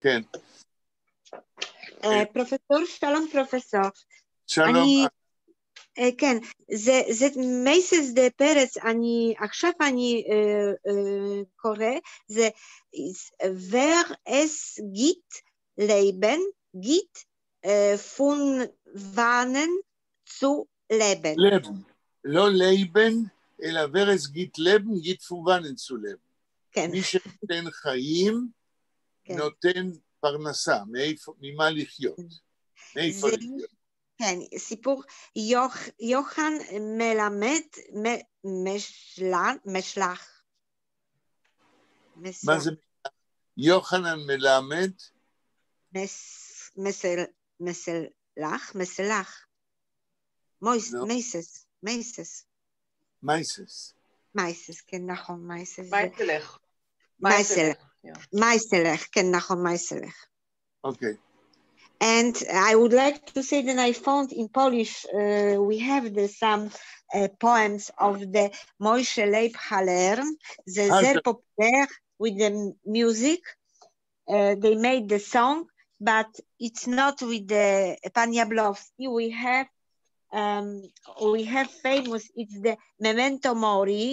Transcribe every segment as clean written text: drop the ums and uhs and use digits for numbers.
כן. פרופסור, שלום פרופסור. שלום. כן, זה מייסס דה פרץ, עכשיו אני קורא, זה wer es gibt Leben, gibt von Wannen zu Leben. לבן, לא לייבן, אלא wer es gibt Leben, gibt von Wannen zu Leben. כן. מי שנותן חיים, כן. נותן פרנסה, ממה לחיות. מאיפה לחיות. כן, סיפור יוחנן מלמד משלח. מה זה? יוחנן מלמד? מסלח. מייסס, כן, נכון, מייסס. מייסלך, כן, נכון, מייסלך. אוקיי. And I would like to say that I found in Polish, we have some poems of the Moshe Leib Haller, they're popular with the music. They made the song, but it's not with the Pan Jablowski. We have famous, it's the Memento Mori.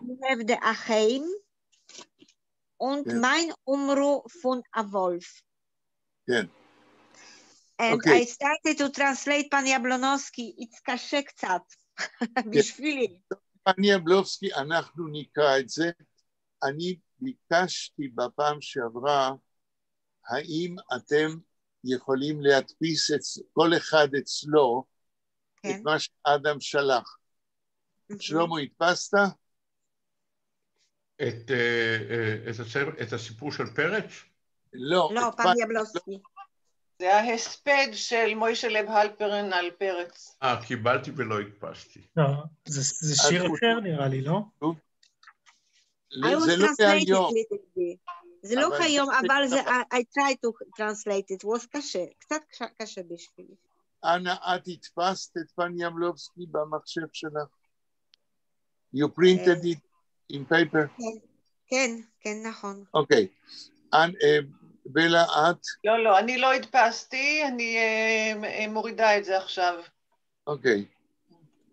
We have the Acheim und Mein Umru von a Wolf. כן. And I started to translate Pan Jablonowski, it's קשה קצת, בשבילי. פן יבלובסקי, אנחנו נקרא את זה. אני ביקשתי בפעם שעברה, האם אתם יכולים להדפיס כל אחד אצלו את מה שאדם שלח. שלמה, הדפסת? את הסיפור של פרץ? לא, פן יבלובסקי. זה ההספד של מוישה לב הלפרן על פרץ. קיבלתי ולא הדפסתי. זה שיר אחר נראה לי, לא? זה לא היום. זה לא היום, אבל I tried to translate it, was קשה, קצת קשה בשבילי. אנה, את הדפסת את פן יבלובסקי במחשב שלך? You printed it in paper? כן, נכון. אוקיי. בלה, את? לא, אני לא הדפסתי, אני מורידה את זה עכשיו. אוקיי.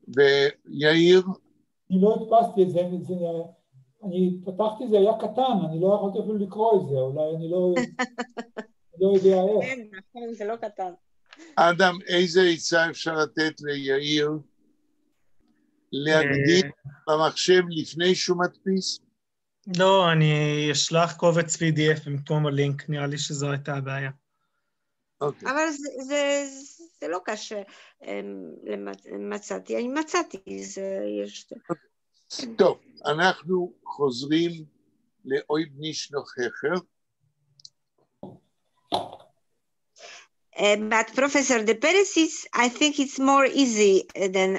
ויאיר? אני לא הדפסתי את זה, אני פתחתי, זה היה קטן, אני לא יכולתי אפילו לקרוא את זה, אולי אני לא יודע איך. כן, נכון, זה לא קטן. אדם, איזה עצה אפשר לתת ליאיר להגדיל במחשב לפני שהוא מדפיס? לא, אני אשלח קובץ PDF במקום הלינק, נראה לי שזו הייתה הבעיה. אבל זה לא קשה, מצאתי, אני מצאתי, זה יש... טוב, אנחנו חוזרים לאויב נישנוך חכר. But Professor, the Peresis, I think it's more easy than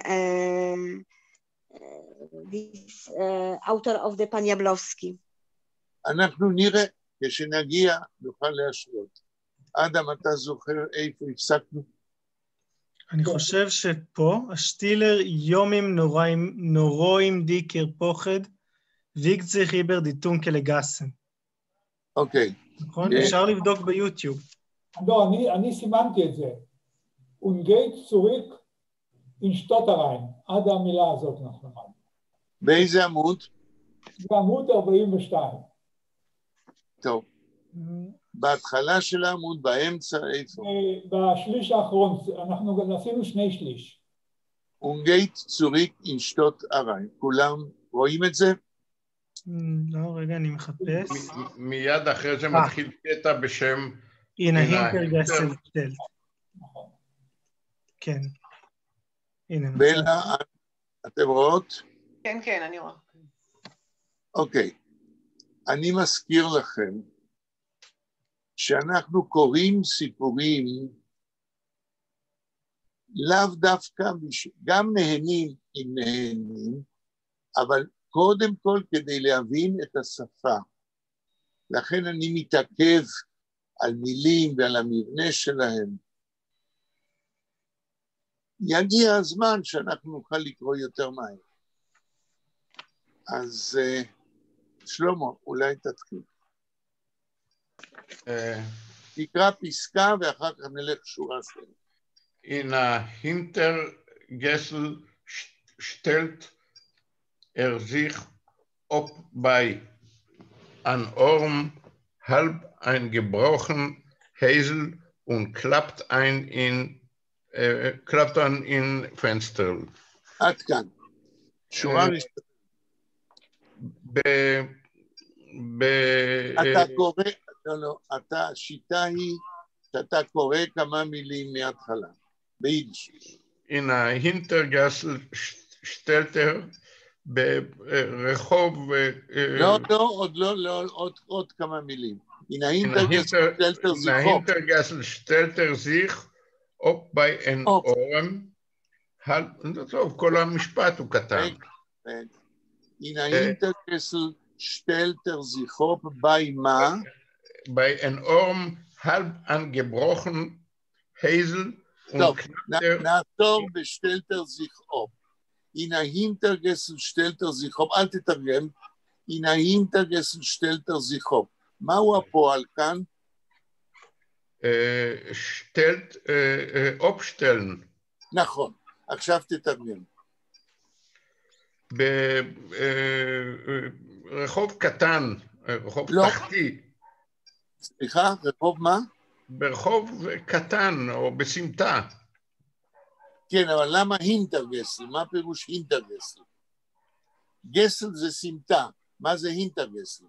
this author of the Pan Jablowski. אנחנו נראה, כשנגיע נוכל להשוות. אדם, אתה זוכר איפה הפסקנו? אני חושב שפה, השטילר יומים נורואים דיקר פוחד, ויגט זה חיבר דיטון כלגסן. אוקיי. נכון? אפשר לבדוק ביוטיוב. לא, אני סימנתי את זה. אונגייט צוריק אינשטוטריין, עד המילה הזאת נכון. באיזה עמוד? בעמוד 42. טוב. בהתחלה של העמוד, באמצע, איפה? בשליש האחרון, אנחנו גם עשינו 2 שליש. אונגייט צוריק אינשטוט אריין. כולם רואים את זה? לא, רגע, אני מחפש. מיד אחרי זה מתחיל קטע בשם... הנה, הינטרגסל טלט. כן. הנה. בלה, אתם רואות? כן, אני רואה. אוקיי. אני מזכיר לכם שאנחנו קוראים סיפורים לאו דווקא, גם נהנים אם נהנים, אבל קודם כל כדי להבין את השפה. לכן אני מתעכב על מילים ועל המבנה שלהם. יגיע הזמן שאנחנו נוכל לקרוא יותר מהר. אז שלמה, אולי תתחיל. תקרא פסקה ואחר כך נלך שורה שלה. In a Hintergessel stellt sich ob bei an Orm halb ein gebrochen Häsel und klappt ein in Fenster. עד כאן. שורה ראשונה. אתה קורא, לא, השיטה היא שאתה קורא כמה מילים מההתחלה, ביידיש. In a Hintergassel stellt ברחוב... לא, עוד כמה מילים. In a Hintergassel stellt sich ob bei ein Ohren, טוב, כל המשפט הוא קטן. In a Hintergassel stellt sich ob bei מה? Bei ein Ohren halb angebrochen Häsel טוב, נעצור בשטלטר sich ob. In a Hintergassel stellt sich ob, אל תתרגם. In a Hintergassel stellt sich ob. מהו הפועל כאן? אופשטלן. נכון, עכשיו תתרגם. ברחוב קטן, רחוב תחתי. סליחה, רחוב מה? ברחוב קטן או בסמטה. כן, אבל למה הינטרגסל? מה פירוש הינטרגסל? גסל זה סמטה, מה זה הינטרגסל?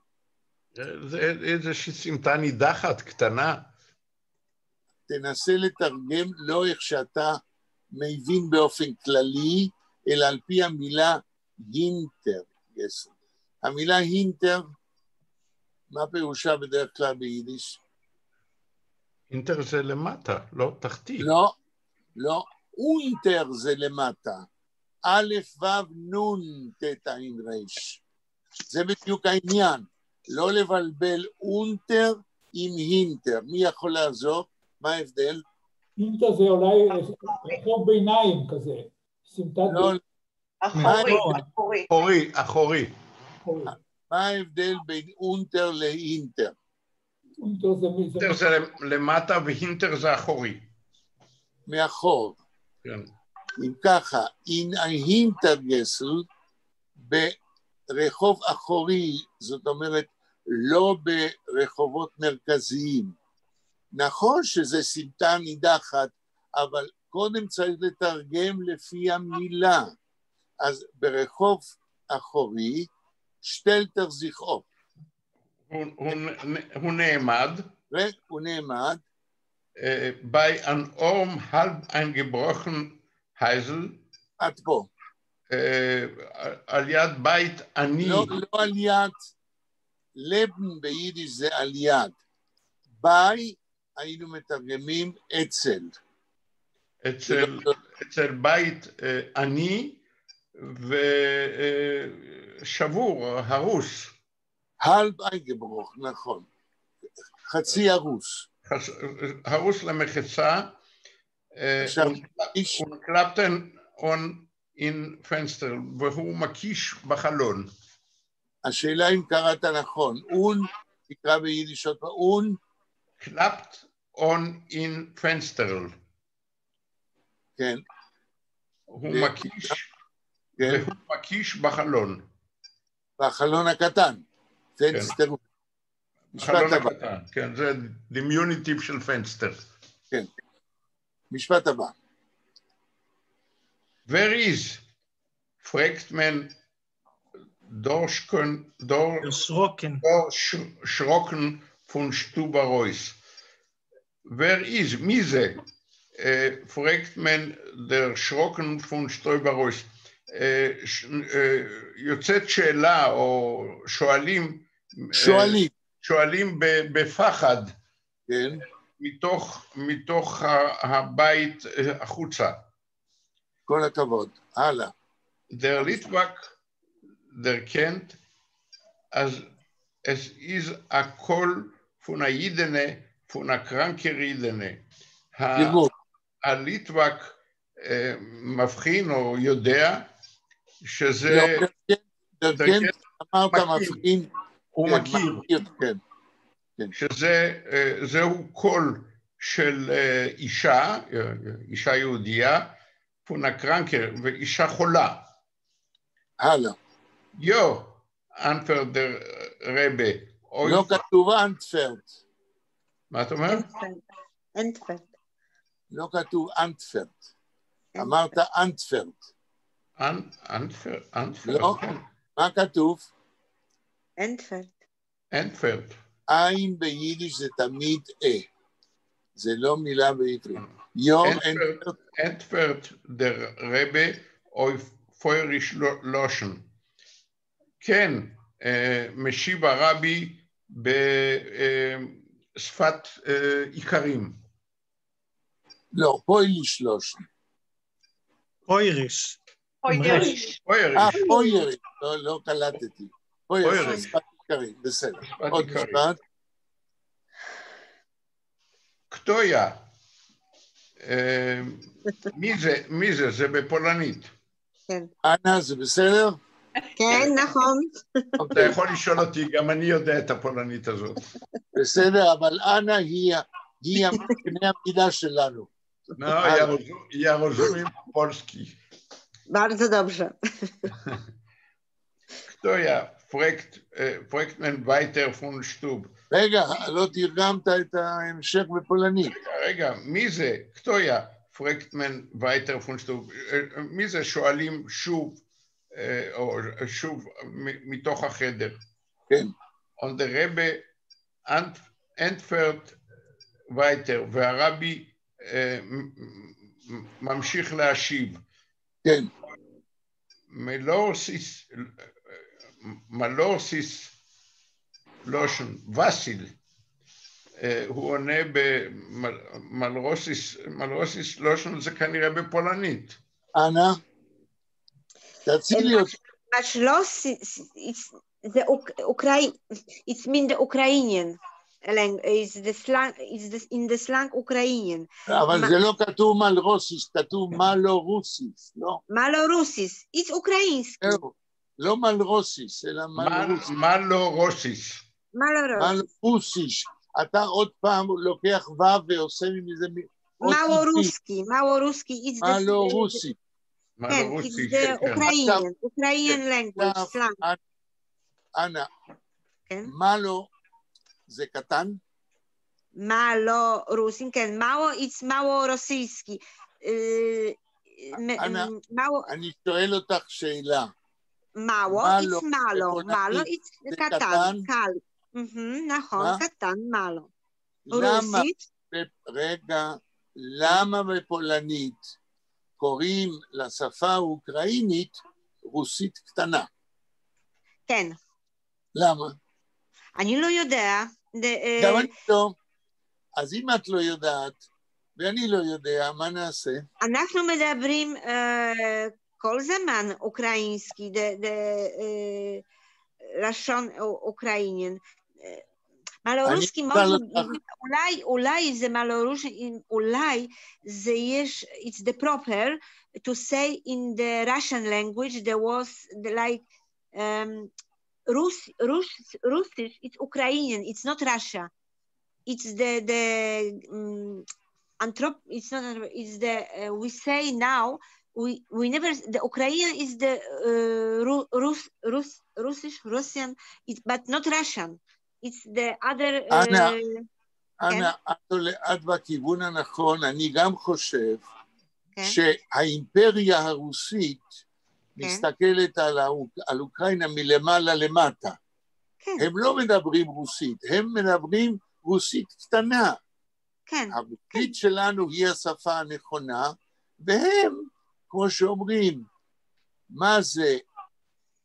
זה איזושהי סמטה נידחת, קטנה. תנסה לתרגם לא איך שאתה מבין באופן כללי, אלא על פי המילה הינטרגסל. המילה הינטר, מה פירושה בדרך כלל ביידיש? הינטר זה למטה, לא תחתי. לא, אונטר זה למטה. א' ו' נ' ת' עין ר'. זה בדיוק העניין. לא לבלבל אונטר עם הינטר. מי יכול לעזור? מה ההבדל? הינטר זה אולי רחוב ביניים כזה. לא. אחורי. מה ההבדל בין אונטר להינטר? אונטר זה למטה והינטר זה אחורי. מאחור. כן. אם ככה, in a Hintergessel ברחוב אחורי, זאת אומרת, לא ברחובות מרכזיים. נכון שזה סמטה נידחת, אבל קודם צריך לתרגם לפי המילה. אז ברחוב אחורי, שטלטר sich ob. הוא נעמד. הוא נעמד. bei an Orm halb eingebrochen Häsel. עד פה. על יד בית עני. לא על יד. לבן ביידיש זה על יד. בי היינו מתרגמים אצל. אצל בית עני ושבור, הרוס. halb eingebrochen, נכון. חצי הרוס. הרוס למחצה. und klappt on in Fenster, והוא מקיש בחלון. השאלה אם קראת נכון. און, תקרא ביידיש עוד פעם. און. klappt on in Fenster. כן. הוא מקיש בחלון. בחלון הקטן. פנסטר. בחלון הקטן, כן, זה דימיוניטיב של פנסטר. כן. משפט הבא. Wer ist? fragt man Schrocken von Stubarois. Wer ist? מי זה? fragt man der Schrocken von Stubarois. יוצאת שאלה או שואלים בפחד. כן. מתוך הבית החוצה. כל הכבוד. הלאה. Der Litwak, der kennt, als es ist ein Kohl von einer Jidene, von einer kranken Jidene. הליטווק מבחין או יודע שזה... דרגן, אמרת מבחין. הוא מכיר. כן. שזהו קול של אישה יהודייה, פונה קרנקר, ואישה חולה. הלאה. יו, אנפרדר רבה. לא כתוב אנטפרט. מה אתה אומר? אנטפרט. לא כתוב אנטפרט. אמרת אנטפרט. אנטפרט. לא, מה כתוב? אנטפרט. אנטפרט. עין ביידיש זה תמיד זה לא מילה בעברית. יו אנטפרט. אנטפרט דר רבה אוי פויריש לושן. כן, משיב הרבי בשפת עיקרים. לא, פויליש לושן. פויריש. פויריש. פויריש, לא קלטתי. פויריש, שפת עיקרים, בסדר. עוד משפט. קטויה. מי זה? זה בפולנית. כן. אנה, זה בסדר? כן, נכון. אתה יכול לשאול אותי, גם אני יודע את הפולנית הזאת. בסדר, אבל אנה היא קנה המידה שלנו. No, ja rozumiem polski. Bardzo dobrze. Kto ja? Fragt man weiter von Stub. רגע, לא תרגמת את ההמשך בפולנית. רגע, מי זה? כתו יא? fragt man weiter von Stub. מי זה? שואלים שוב, או שוב מתוך החדר. כן. Und der Rebbe entfert weiter, והרבי ממשיך להשיב. כן. מלורסיס לושן, וסיל, הוא עונה במלרוסיס לושן, זה כנראה בפולנית. אנה? תצילי אותי. Mashlos is it's mean the Ukrainian language, is the slang, in the slang Ukrainian. אבל זה לא כתוב מלרוסיס, כתוב מלורוסיס, לא? מלורוסיס, it's ukrainsky. לא מלרוסיס, אלא מלורוסיס. מלורוסיס. מלורוסיס. אתה עוד פעם לוקח ו' ועושה מזה... מלורוסקי, it's the... מלורוסי. כן, it's the Ukrainian language, slang. אנה, מלו זה קטן? מלורוסים, כן, מלו, it's מלורוסיסקי. אנה, אני שואל אותך שאלה. מלו, it's מלו, מלו, it's קטן, קל. נכון, קטן, מלו. רוסית? רגע, למה בפולנית קוראים לשפה האוקראינית רוסית קטנה? כן. למה? אני לא יודע. גם אני לא. אז אם את לא יודעת, ואני לא יודע, מה נעשה? אנחנו מדברים כל זמן אוקראינסקי, לשון אוקראיניאן. מלורוסקי, אולי זה מלורוסקי, אולי זה יש, it's the proper to say in the Russian language there was like Russisch, it's Ukrainian, it's not Russia. It's it's not, it's the, we say now, we never, the Ukrainian is the Russian, but not Russian. It's the other... אנה, את בכיוון הנכון, אני גם חושב שהאימפריה הרוסית מסתכלת על אוקראינה מלמעלה למטה. הם לא מדברים רוסית, הם מדברים רוסית קטנה. הרוסית שלנו היא השפה הנכונה, והם, כמו שאומרים, מה זה,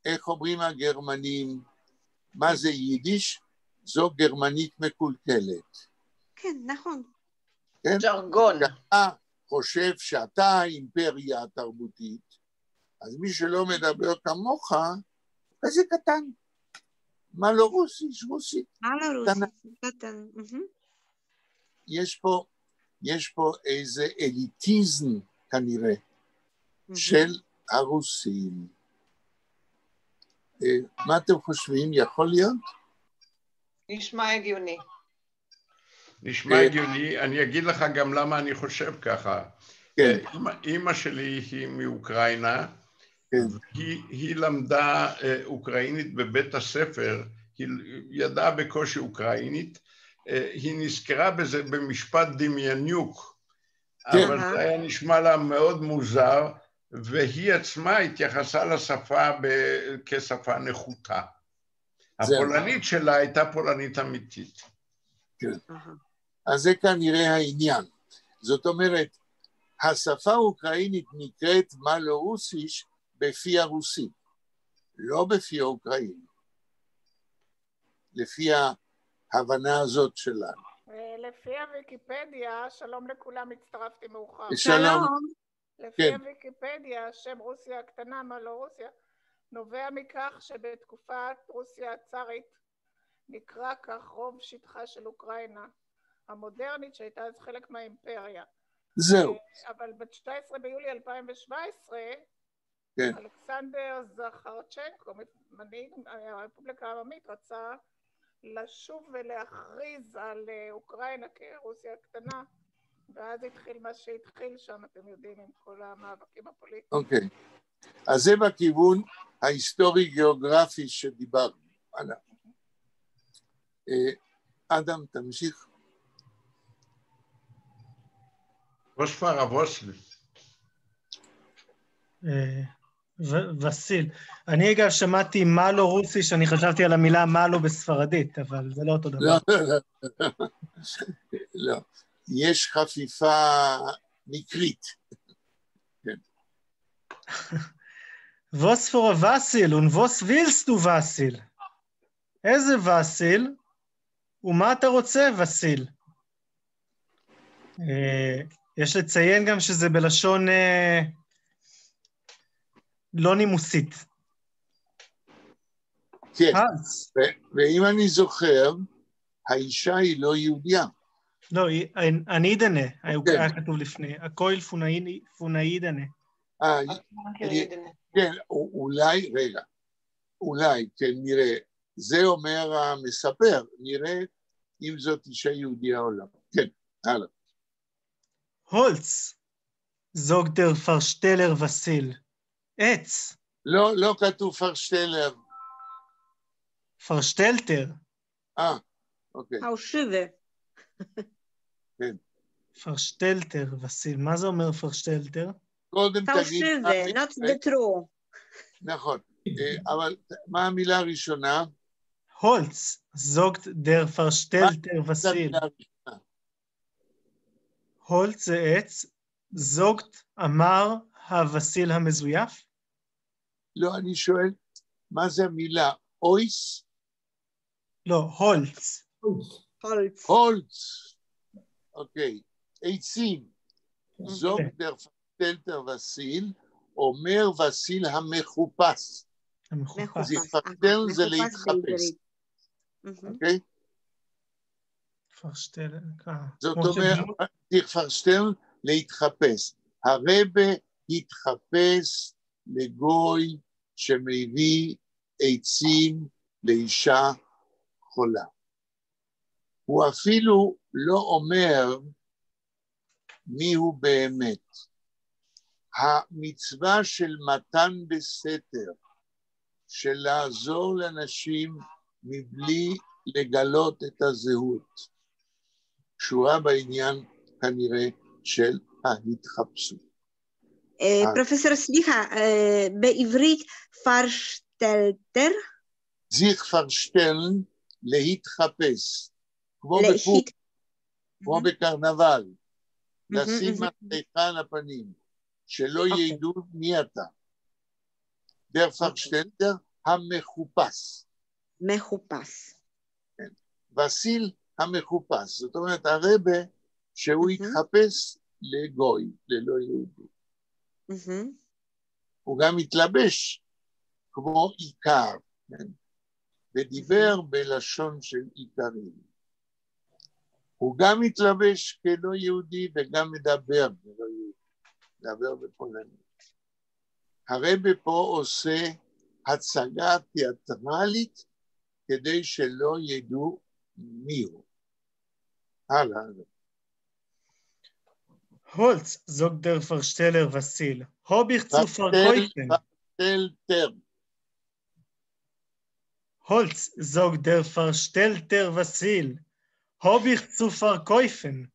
איך אומרים הגרמנים, מה זה יידיש? זו גרמנית מקולקלת. כן, נכון. כן? ג'רגון. אתה חושב שאתה האימפריה התרבותית, אז מי שלא מדבר כמוך, אז זה קטן. מה לא רוסית? רוסית. מה לא רוסית? קטן. יש פה איזה אליטיזם כנראה של הרוסים. מה אתם חושבים? יכול להיות? נשמע הגיוני. נשמע הגיוני, אני אגיד לך גם למה אני חושב ככה. כן. אמא שלי היא מאוקראינה, כן. היא למדה אוקראינית בבית הספר, היא ידעה בקושי אוקראינית, היא נזכרה בזה במשפט דמיאניוק, אבל זה היה נשמע לה מאוד מוזר, והיא עצמה התייחסה לשפה כשפה נחותה. הפולנית שלה הייתה פולנית אמיתית. כן. אז זה כנראה העניין. זאת אומרת, השפה האוקראינית נקראת מלו-רוסיש בפי הרוסי, לא בפי האוקראיני, לפי ההבנה הזאת שלנו. לפי הוויקיפדיה, שלום לכולם, הצטרפתי מאוחר. שלום. לפי הוויקיפדיה, השם רוסיה הקטנה, מלו-רוסיה, נובע מכך שבתקופת רוסיה הצארית נקרא כך רוב שטחה של אוקראינה המודרנית, שהייתה אז חלק מהאימפריה. זהו. אבל ב-19 ביולי 2017, כן. אלכסנדר זכרצ'נקו, מנהיג הרפובליקה העממית, רצה לשוב ולהכריז על אוקראינה כרוסיה הקטנה, ואז התחיל מה שהתחיל שם, אתם יודעים, עם כל המאבקים הפוליטיים. אוקיי. אז זה בכיוון ההיסטורי-גיאוגרפי שדיברנו עליו. אדם, תמשיך. וספר אבוסלי. וסיל. אני אגב שמעתי מלו רוסי, שאני חשבתי על המילה מלו בספרדית, אבל זה לא אותו דבר. לא, יש חפיפה מקרית. ווס פור וסיל, ווס וילסט דו וסיל. איזה וסיל? ומה אתה רוצה וסיל? יש לציין גם שזה בלשון לא נימוסית. כן, ואם אני זוכר, האישה היא לא יהודיה. לא, אנידנה, היה כתוב לפני, הקויל פונאידנה. כן, אולי, רגע, אולי, כן, נראה, זה אומר המספר, נראה אם זאת אישה יהודיה או לא. כן, הלאה. הולץ, זוג דר פרשטלר וסיל. עץ. לא, לא כתוב פרשטלר. פרשטלטר. אוקיי. האושיבה. כן. פרשטלטר וסיל. מה זה אומר פרשטלטר? קודם תגיד... האושיבה, not the true. נכון. אבל מה המילה הראשונה? הולץ, זוג דר פרשטלטר וסיל. הולץ זה עץ, זוגת אמר הווסיל המזויף? לא, אני שואל, מה זה המילה? אויס? לא, הולץ. הולץ. אוקיי. עצים. זוג דר פרשטלטר וסיל, אומר וסיל המחופש. המחופש. פרשטל זה להתחפש. אוקיי? פרשטל, זאת אומרת, פרשטל להתחפש. הרבה התחפש לגוי שמביא עצים לאישה חולה. הוא אפילו לא אומר מי הוא באמת. המצווה של מתן בסתר, של לעזור לאנשים מבלי לגלות את הזהות, קשורה בעניין כנראה של ההתחפשות. פרופסור, סליחה, בעברית פרשטלטר? זיך פרשטלן, להתחפש, כמו בקרנבל, לשים מסכה על הפנים, שלא ידעו מי אתה. דר פרשטלטר המחופש. מחופש. וסיל המחופש, זאת אומרת הרבה שהוא התחפש לגוי, ללא יהודי. הוא גם התלבש כמו עיקר, ודיבר בלשון של עיקרים. הוא גם מתלבש כלא יהודי וגם מדבר בלא יהודי, מדבר בפולנית. הרבה פה עושה הצגה תיאטרלית כדי שלא ידעו מי הוא. הלאה. Holz, sagt der Versteller Vassil. Hab ich zu verkaufen. Verstellter. Holz, sagt der Verstellter Vassil. Hab ich zu verkaufen.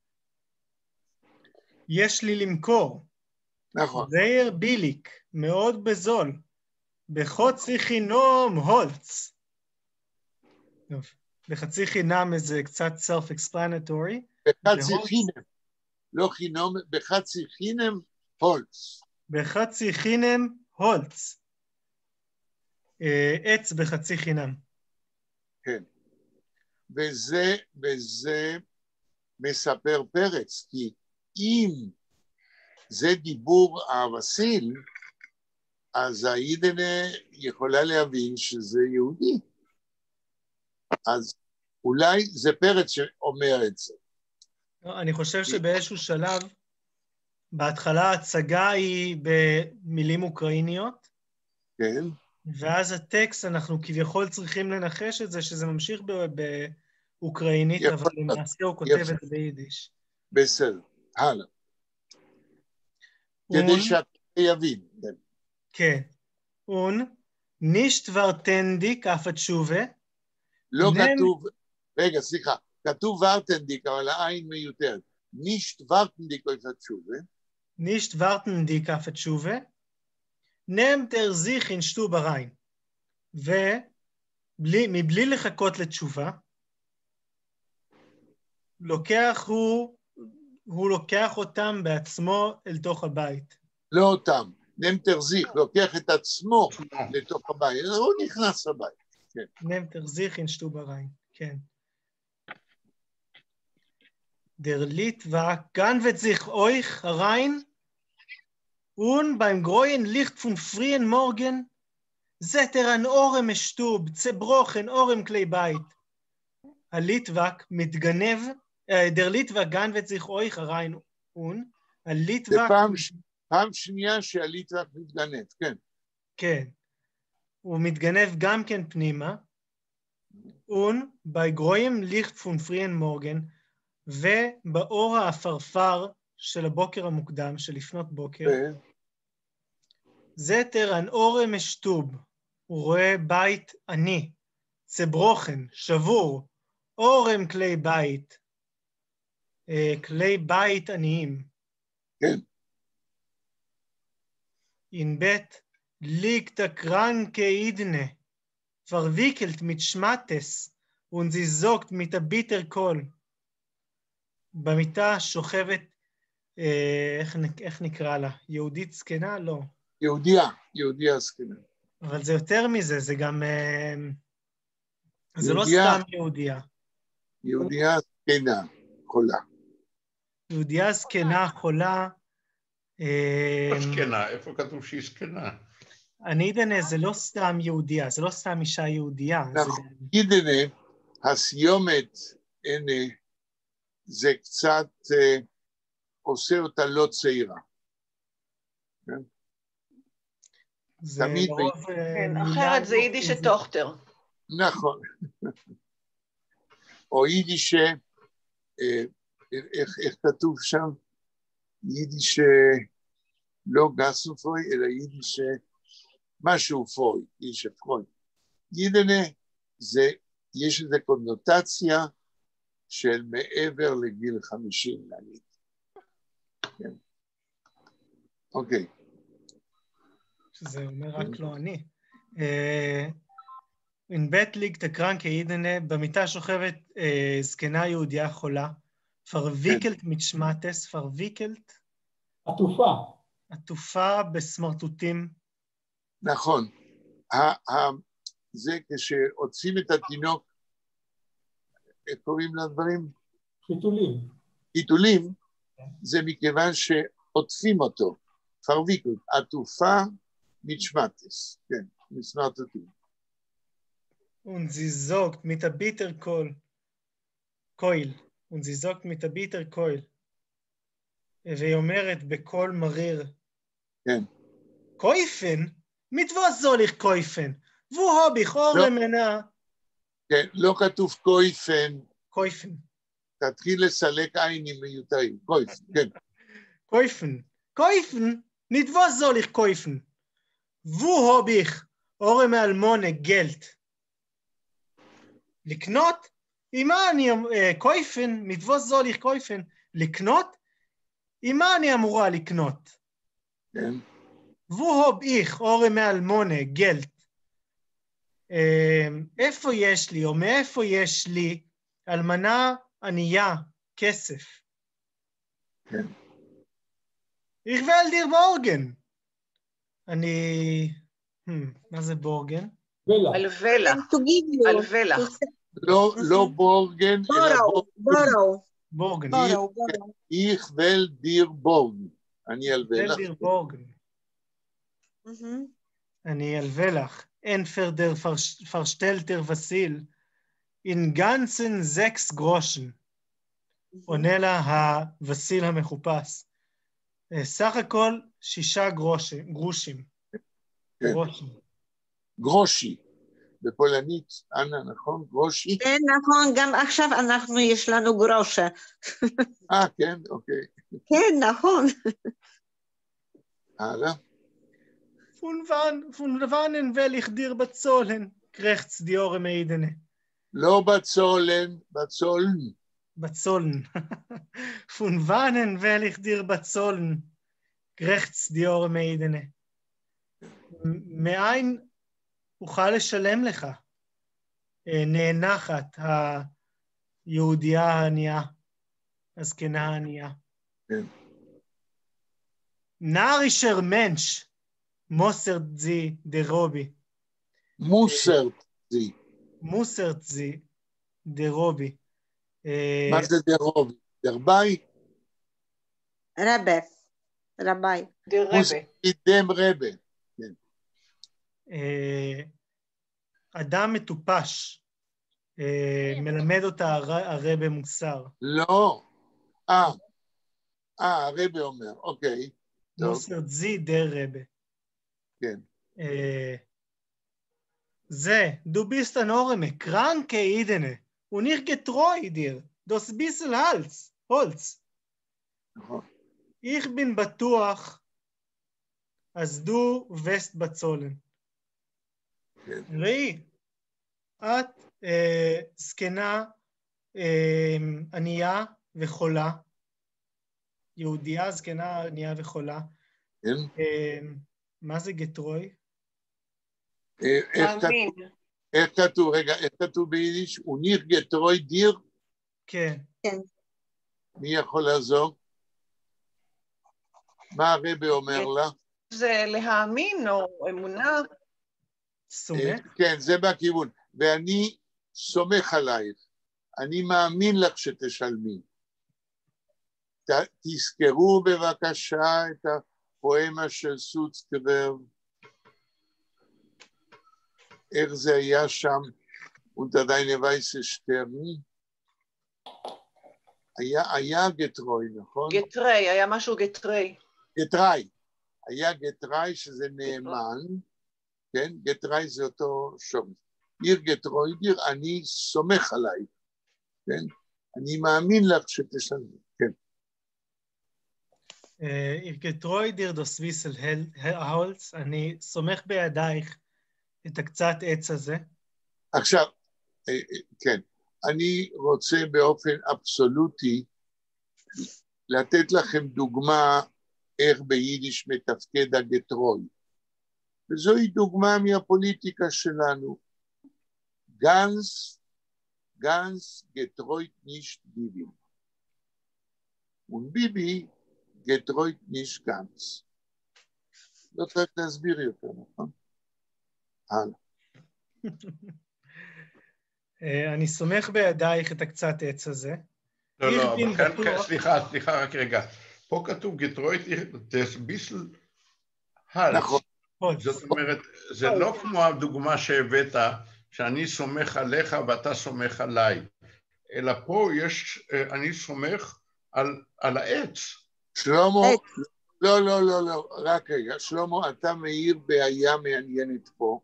יש לי למכור. נכון. זעיר ביליק, מאוד בזול. בחצי חינם הולץ. טוב, בחצי חינם זה קצת self-explanatory. בחצי חינם. לא חינם, בחצי חינם הולץ. בחצי חינם הולץ. עץ בחצי חינם. כן. וזה מספר פרץ, כי אם זה דיבור הווסיל, אז העידנה יכולה להבין שזה יהודי. אז אולי זה פרץ שאומר את זה. אני חושב שבאיזשהו שלב, בהתחלה ההצגה היא במילים אוקראיניות, כן. ואז הטקסט, אנחנו כביכול צריכים לנחש את זה, שזה ממשיך באוקראינית, אבל למעשה הוא כותב את זה ביידיש. בסדר, הלאה. כדי שאתה יבין. כן. נישט ורטנדיק אף התשובה. לא כתוב, רגע, סליחה, כתוב ורטנדיק, אבל העין מיותרת. נישט ורטנדיק אף התשובה. נישט ורטנדיק אף התשובה. נם תרזיך אינשטו בריין. ומבלי לחכות לתשובה, הוא לוקח אותם בעצמו אל תוך הבית. לא אותם, נם תרזיך, לוקח את עצמו לתוך הבית, הוא נכנס לבית. כן. נם תרזיך אינשטו בריין, כן. Der Litwa ganvet sich euch rein und beim Gräuen Licht von frühen Morgen seht an Orem Stub, zerbrochen Orem Klei Beit. הליטווק מתגנב, der Litwa ganvet sich euch rein und הליטווק... זה פעם שנייה שהליטווק מתגנב, כן. כן. הוא מתגנב גם כן פנימה, und bei grauem Licht von frühen Morgen, ובאור האפרפר של הבוקר המוקדם, של לפנות בוקר, זתר אן אורם אשטוב, הוא רואה בית עני, צברוכן, שבור, אורם כלי בית, כלי בית עניים. כן. אין בית, liegt der kranke Idne, verwickelt mit Schmattes, und sie sorgt mit der Bitterkohl. במיטה שוכבת, איך נקרא לה? יהודית זקנה? לא. יהודיה זקנה. אבל זה יותר מזה, זה גם... זה לא סתם יהודיה. יהודיה זקנה, חולה. יהודיה זקנה, חולה. זקנה, איפה כתוב שהיא זקנה? אידנה זה לא סתם יהודיה, זה לא סתם אישה יהודיה. נכון, אידנה, הסיומת, הנה, זה קצת עושה אותה לא צעירה. תמיד... אחרת זה יידיש טוכטר. נכון. או יידיש, איך כתוב שם? יידיש לא גסופוי, אלא יידיש משהו פוי, יידיש פוי. יידנה, יש איזו קונוטציה, של מעבר לגיל 50, נגיד. כן. אוקיי. שזה אומר רק לא אני. אין בית ליג תקרן כאידנה, במיטה שוכבת זקנה יהודיה חולה, פרויקלט מתשמטס, פרויקלט? עטופה. עטופה בסמרטוטים. נכון. זה כשעוצים את התינוק, איך קוראים לדברים? חיתולים. חיתולים, זה מכיוון שעוטפים אותו. פרויקלט, עטופה מתשמטס, כן, מסמרטוטים. Und sie sagt mit der Bitterkeul, und sie sagt mit der Bitterkeul, והיא אומרת בקול מריר, כן. קויפן? mit was soll ich kaufen? Wo hab ich Ohren mena? כן, לא כתוב קויפן. קויפן. תתחיל לסלק עיינים מיותרים. קויפן, כן. קויפן, nicht was soll ich kaufen? Wo hab ich eure Almone Geld? לקנות? עם מה אני קויפן? mit was soll ich kaufen? לקנות? עם מה אני אמורה לקנות? כן. Wo hab ich eure Almone Geld? איפה יש לי, או מאיפה יש לי, אלמנה ענייה, כסף? כן. Ich will dir borgen. אני... מה זה בורגן? ולח. על ולח. To give you. על ולח. לא בורגן, אלא Borrow. בורגן. Borrow. איך ול דיר בורגן. אני אלווה לך. dir בורגן. אני אלווה לך. Entfer der verstellter Vasil in ganzen 6 Groschen. עונה לה הווסיל המחופש. סך הכל 6 גרושים. כן. גרושי. בפולנית, אנה, נכון? גרושי? כן, נכון, גם עכשיו יש לנו גרושה. כן, אוקיי. כן, נכון. הלאה. Von wannen will ich dir bezahlen? Krächzt die Ohren meidene. לא בצולן, בצולן. Bezahlen. Von wannen will ich dir bezahlen? Krächzt die Ohren meidene. מאין אוכל לשלם לך? נאנחת היהודייה הענייה, הזקנה הענייה. כן. נארישר מנש, מוסרט זי דרובי. מוסרט זי דרובי. מה זה דרובי? דרבי? רבי. דם רבה. אדם מטופש, מלמד אותה הרבה מוסר. לא. הרבה אומר, אוקיי. מוסר זי דר רבה. כן. זה, du bist ein Orme, kranke Idene, und ich getreu dir, das bissel Holz. Ich bin בטוח, אז דו וסט בצולן. ראי, את זקנה ענייה וחולה, יהודייה זקנה ענייה וחולה. מה זה גטרוי? איך כתוב, רגע, איך כתוב ביידיש? וניך גטרוי דיר? כן. מי יכול לעזור? מה הרבי אומר לה? זה להאמין או אמונה. סומך? כן, זה בכיוון. ואני סומך עלייך. אני מאמין לך שתשלמי. תזכרו בבקשה את הפואמה של סוצקבר. איך זה היה שם? unter deine weiße Sterne. היה גטרוי, נכון? גטרי, היה משהו גטרי. גטרי. היה גטרי שזה נאמן, כן? גטרי זה אותו שום. עיר גטרוי דיר, אני סומך עליי, כן? אני מאמין לך שתשלמי, כן. עיר גטרוי דיר דוס ויסל ההולץ, אני סומך בידייך את הקצת עץ הזה. עכשיו, כן, אני רוצה באופן אבסולוטי לתת לכם דוגמה איך ביידיש מתפקד הגטרוי. וזוהי דוגמה מהפוליטיקה שלנו. גנץ גטרויט נישט ביבי. וביבי גטרויט נישט גנץ. לא צריך להסביר יותר, נכון? הלאה. אני סומך בידייך את הקצת עץ הזה. לא, סליחה, רק רגע. פה כתוב גטרויט, זה ביסל הלץ. נכון. זאת אומרת, זה לא כמו הדוגמה שהבאת, שאני סומך עליך ואתה סומך עליי, אלא פה יש, אני סומך על העץ. שלמה, לא, רק רגע, שלמה, אתה מאיר בעיה מעניינת פה,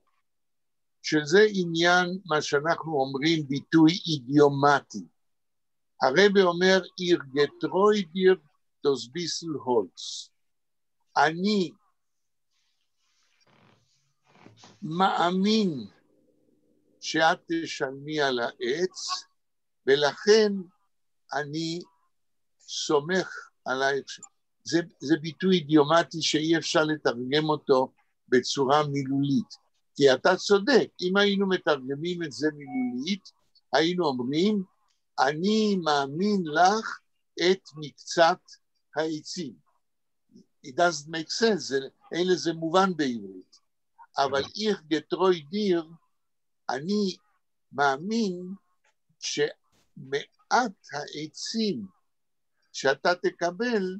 שזה עניין מה שאנחנו אומרים ביטוי אידיומטי. הרבי אומר, ihr getreu dir das bissel Holz. אני מאמין שאת תשלמי על העץ, ולכן אני סומך עלייך. זה ביטוי אידיומטי שאי אפשר לתרגם אותו בצורה מילולית. כי אתה צודק, אם היינו מתרגמים את זה מילולית, היינו אומרים, אני מאמין לך את מקצת העצים. It doesn't make sense, אין לזה מובן בעברית. אבל איך גטרוי דיר, אני מאמין שמעט העצים שאתה תקבל,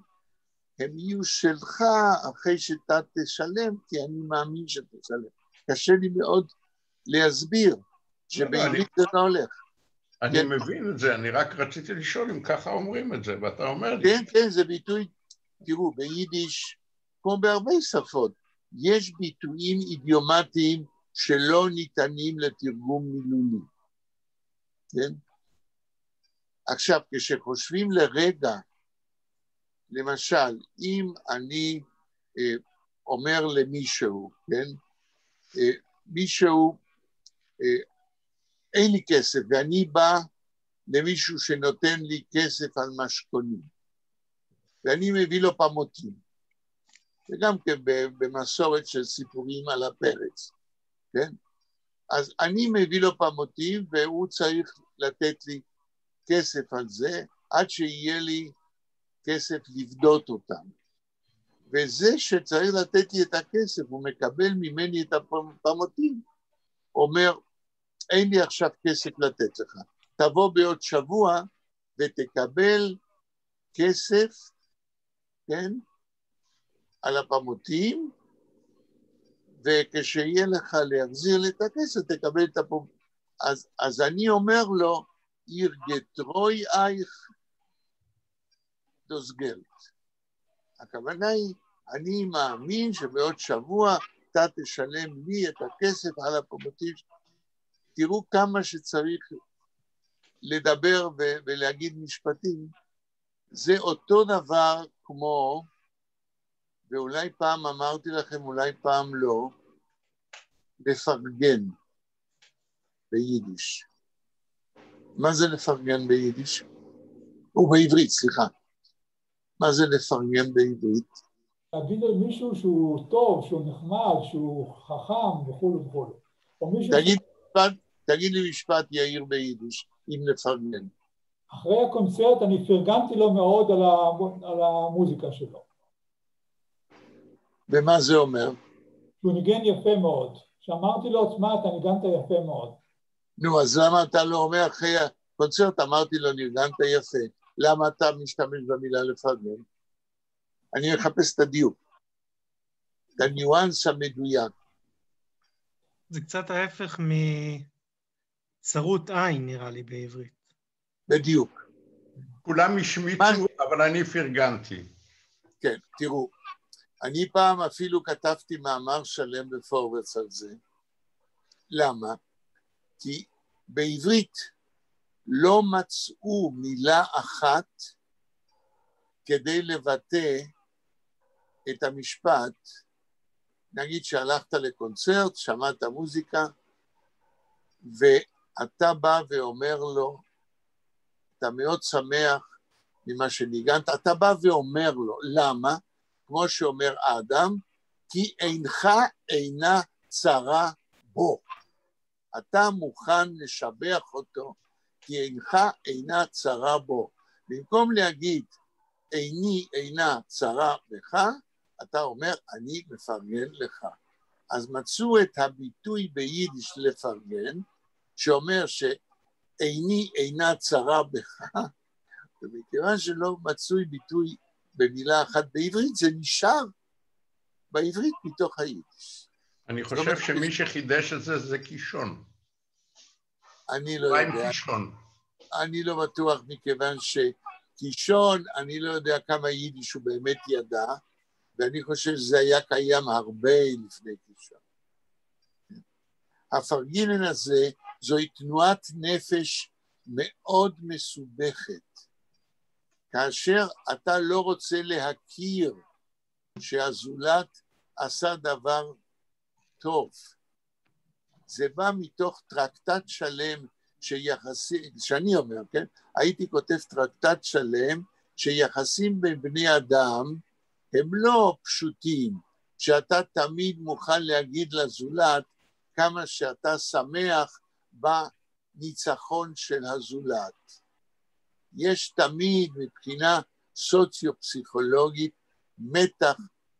הם יהיו שלך אחרי שאתה תשלם, כי אני מאמין שתשלם. קשה לי מאוד להסביר שבעברית זה לא הולך. אני מבין את זה, אני רק רציתי לשאול אם ככה אומרים את זה, ואתה אומר לי. כן, כן, זה ביטוי, תראו, ביידיש, כמו בהרבה שפות, יש ביטויים אידיומטיים שלא ניתנים לתרגום מילולי. כן? עכשיו, כשחושבים לרגע, למשל, אם אני אומר למישהו, כן? מישהו, אין לי כסף, ואני בא למישהו שנותן לי כסף על משכונים, ואני מביא לו פמוטים, וגם כן במסורת של סיפורים על הפרץ, כן? אז אני מביא לו פמוטים, והוא צריך לתת לי כסף על זה, עד שיהיה לי כסף לבדות אותם. וזה שצריך לתת לי את הכסף, הוא מקבל ממני את הפמוטים, אומר, אין לי עכשיו כסף לתת לך, תבוא בעוד שבוע ותקבל כסף, כן, על הפמוטים, וכשיהיה לך להחזיר לי את הכסף, תקבל את הפמוטים. אז אני אומר לו, ihr getreu euch das Geld. הכוונה היא, אני מאמין שבעוד שבוע אתה תשלם לי את הכסף על הפמוטים. תראו כמה שצריך לדבר ולהגיד משפטים. זה אותו דבר כמו, ואולי פעם אמרתי לכם, אולי פעם לא, לפרגן ביידיש. מה זה לפרגן ביידיש? או בעברית, סליחה. מה זה לפרגן בעברית? להגיד על מישהו שהוא טוב, שהוא נחמד, שהוא חכם וכו' וכו'. תגיד לי משפט יאיר ביידיש, אם לפרגן. אחרי הקונצרט אני פרגנתי לו מאוד על המוזיקה שלו. ומה זה אומר? שהוא ניגן יפה מאוד. שאמרתי לו, תשמע, אתה ניגנת יפה מאוד. נו, אז למה אתה לא אומר אחרי הקונצרט, אמרתי לו, ניגנת יפה. למה אתה משתמש במילה לפרגן? אני מחפש את הדיוק. את הניואנס המדויק. זה קצת ההפך מצרות עין, נראה לי, בעברית. בדיוק. כולם השמיצו, אבל אני פרגנתי. כן, תראו, אני פעם אפילו כתבתי מאמר שלם בפורוורד על זה. למה? כי בעברית לא מצאו מילה אחת כדי לבטא את המשפט. נגיד שהלכת לקונצרט, שמעת מוזיקה, ואתה בא ואומר לו, אתה מאוד שמח ממה שניגנת, אתה בא ואומר לו, למה? כמו שאומר האדם, כי אינך אינה צרה בו. אתה מוכן לשבח אותו, כי אינך אינה צרה בו. במקום להגיד, איני אינה צרה בך, אתה אומר, אני מפרגן לך. אז מצאו את הביטוי ביידיש לפרגן, שאומר שאיני אינה צרה בך, ומכיוון שלא מצוי ביטוי במילה אחת בעברית, זה נשאר בעברית מתוך היידיש. אני חושב שמי שחידש את זה זה קישון. אני לא יודע. אני לא בטוח, מכיוון שקישון, אני לא יודע כמה יידיש הוא באמת ידע, ואני חושב שזה היה קיים הרבה לפני קישון. הפרגינן הזה זוהי תנועת נפש מאוד מסובכת. כאשר אתה לא רוצה להכיר שהזולת עשה דבר טוב, זה בא מתוך טרקטט שלם שאני אומר, כן? הייתי כותב טרקטט שלם שיחסים בין בני אדם הם לא פשוטים, שאתה תמיד מוכן להגיד לזולת כמה שאתה שמח בניצחון של הזולת. יש תמיד מבחינה סוציו-פסיכולוגית מתח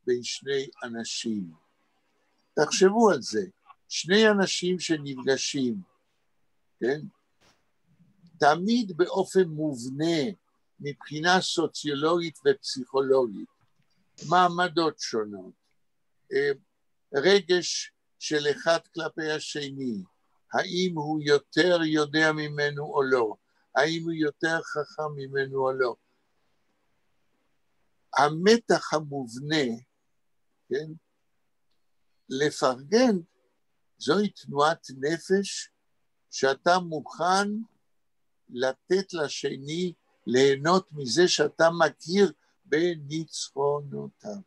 בין שני אנשים. תחשבו על זה, שני אנשים שנפגשים, כן? תמיד באופן מובנה מבחינה סוציולוגית ופסיכולוגית, מעמדות שונות, רגש של אחד כלפי השני, האם הוא יותר יודע ממנו או לא, האם הוא יותר חכם ממנו או לא. המתח המובנה, כן? לפרגן זוהי תנועת נפש שאתה מוכן לתת לשני ליהנות מזה שאתה מכיר בניצחונותיו.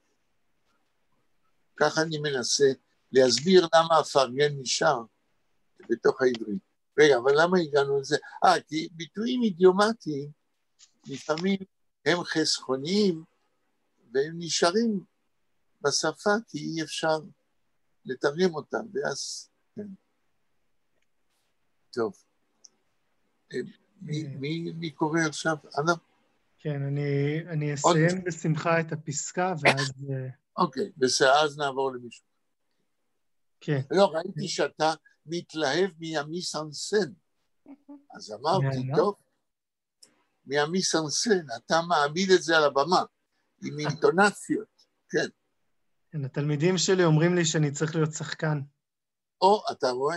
ככה אני מנסה להסביר למה הפרגן נשאר בתוך העברית. רגע, אבל למה הגענו לזה? כי ביטויים אידיומטיים לפעמים הם חסכוניים והם נשארים בשפה כי אי אפשר לתרגם אותם, ואז... כן. טוב. מי קורא עכשיו? אנא? כן, אני אסיים בשמחה את הפסקה, ואז... אוקיי, בסדר, אז נעבור למישהו. כן. לא, ראיתי שאתה מתלהב מהמיסנסן. אז אמרתי, טוב, מהמיסנסן, אתה מעמיד את זה על הבמה, עם אינטונציות, כן. כן, התלמידים שלי אומרים לי שאני צריך להיות שחקן. אתה רואה?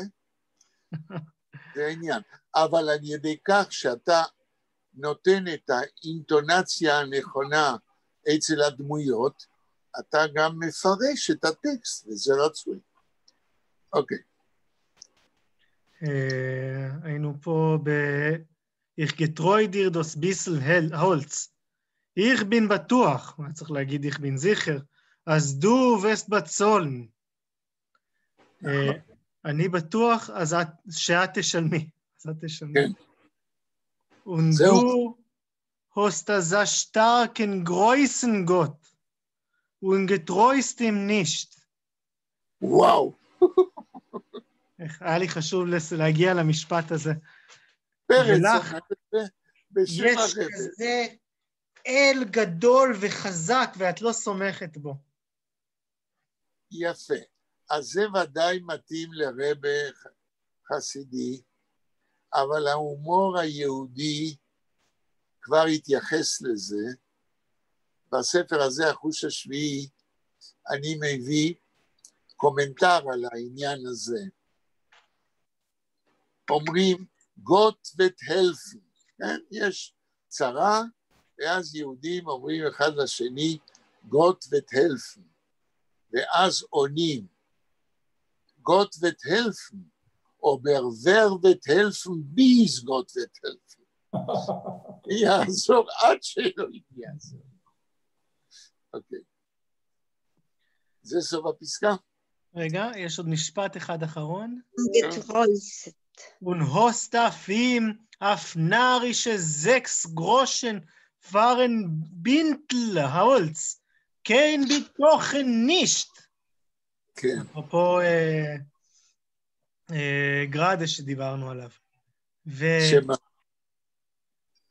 זה העניין. אבל על ידי כך שאתה נותן את האינטונציה הנכונה אצל הדמויות, אתה גם מפרש את הטקסט, וזה רצוי. אוקיי. היינו פה איך גטרוי דיר דוס ביסל הולץ. איך בין בטוח, מה צריך להגיד איך בין זכר, אז דו וסט בצולן. אני בטוח, אז שאת תשלמי. אז את תשלמי. כן. ונדו הוסט זה שטרקן גרויסן גוט. ונגטרויסטים נישט. וואו. היה לי חשוב להגיע למשפט הזה. פרץ, יש כזה אל גדול וחזק, ואת לא סומכת בו. יפה. אז זה ודאי מתאים לרבי חסידי, אבל ההומור היהודי כבר התייחס לזה. בספר הזה, החוש השביעי, אני מביא קומנטר על העניין הזה. אומרים, גוט ותהלפן, כן? יש צרה, ואז יהודים אומרים אחד לשני, גוט ותהלפן, ואז עונים, גוט ותהלפן, או ברבר ותהלפן ביז גוט ותהלפן. יעזור עד שלא יעזור. אוקיי. זה סוף הפסקה? רגע, יש עוד משפט אחד אחרון. גטרויסט. ונהוסטפים אף נארישה 6 גרושן פארן בינטל ההולץ, כן בתוכן נישט. כן. אפרופו גרדה שדיברנו עליו. שמה?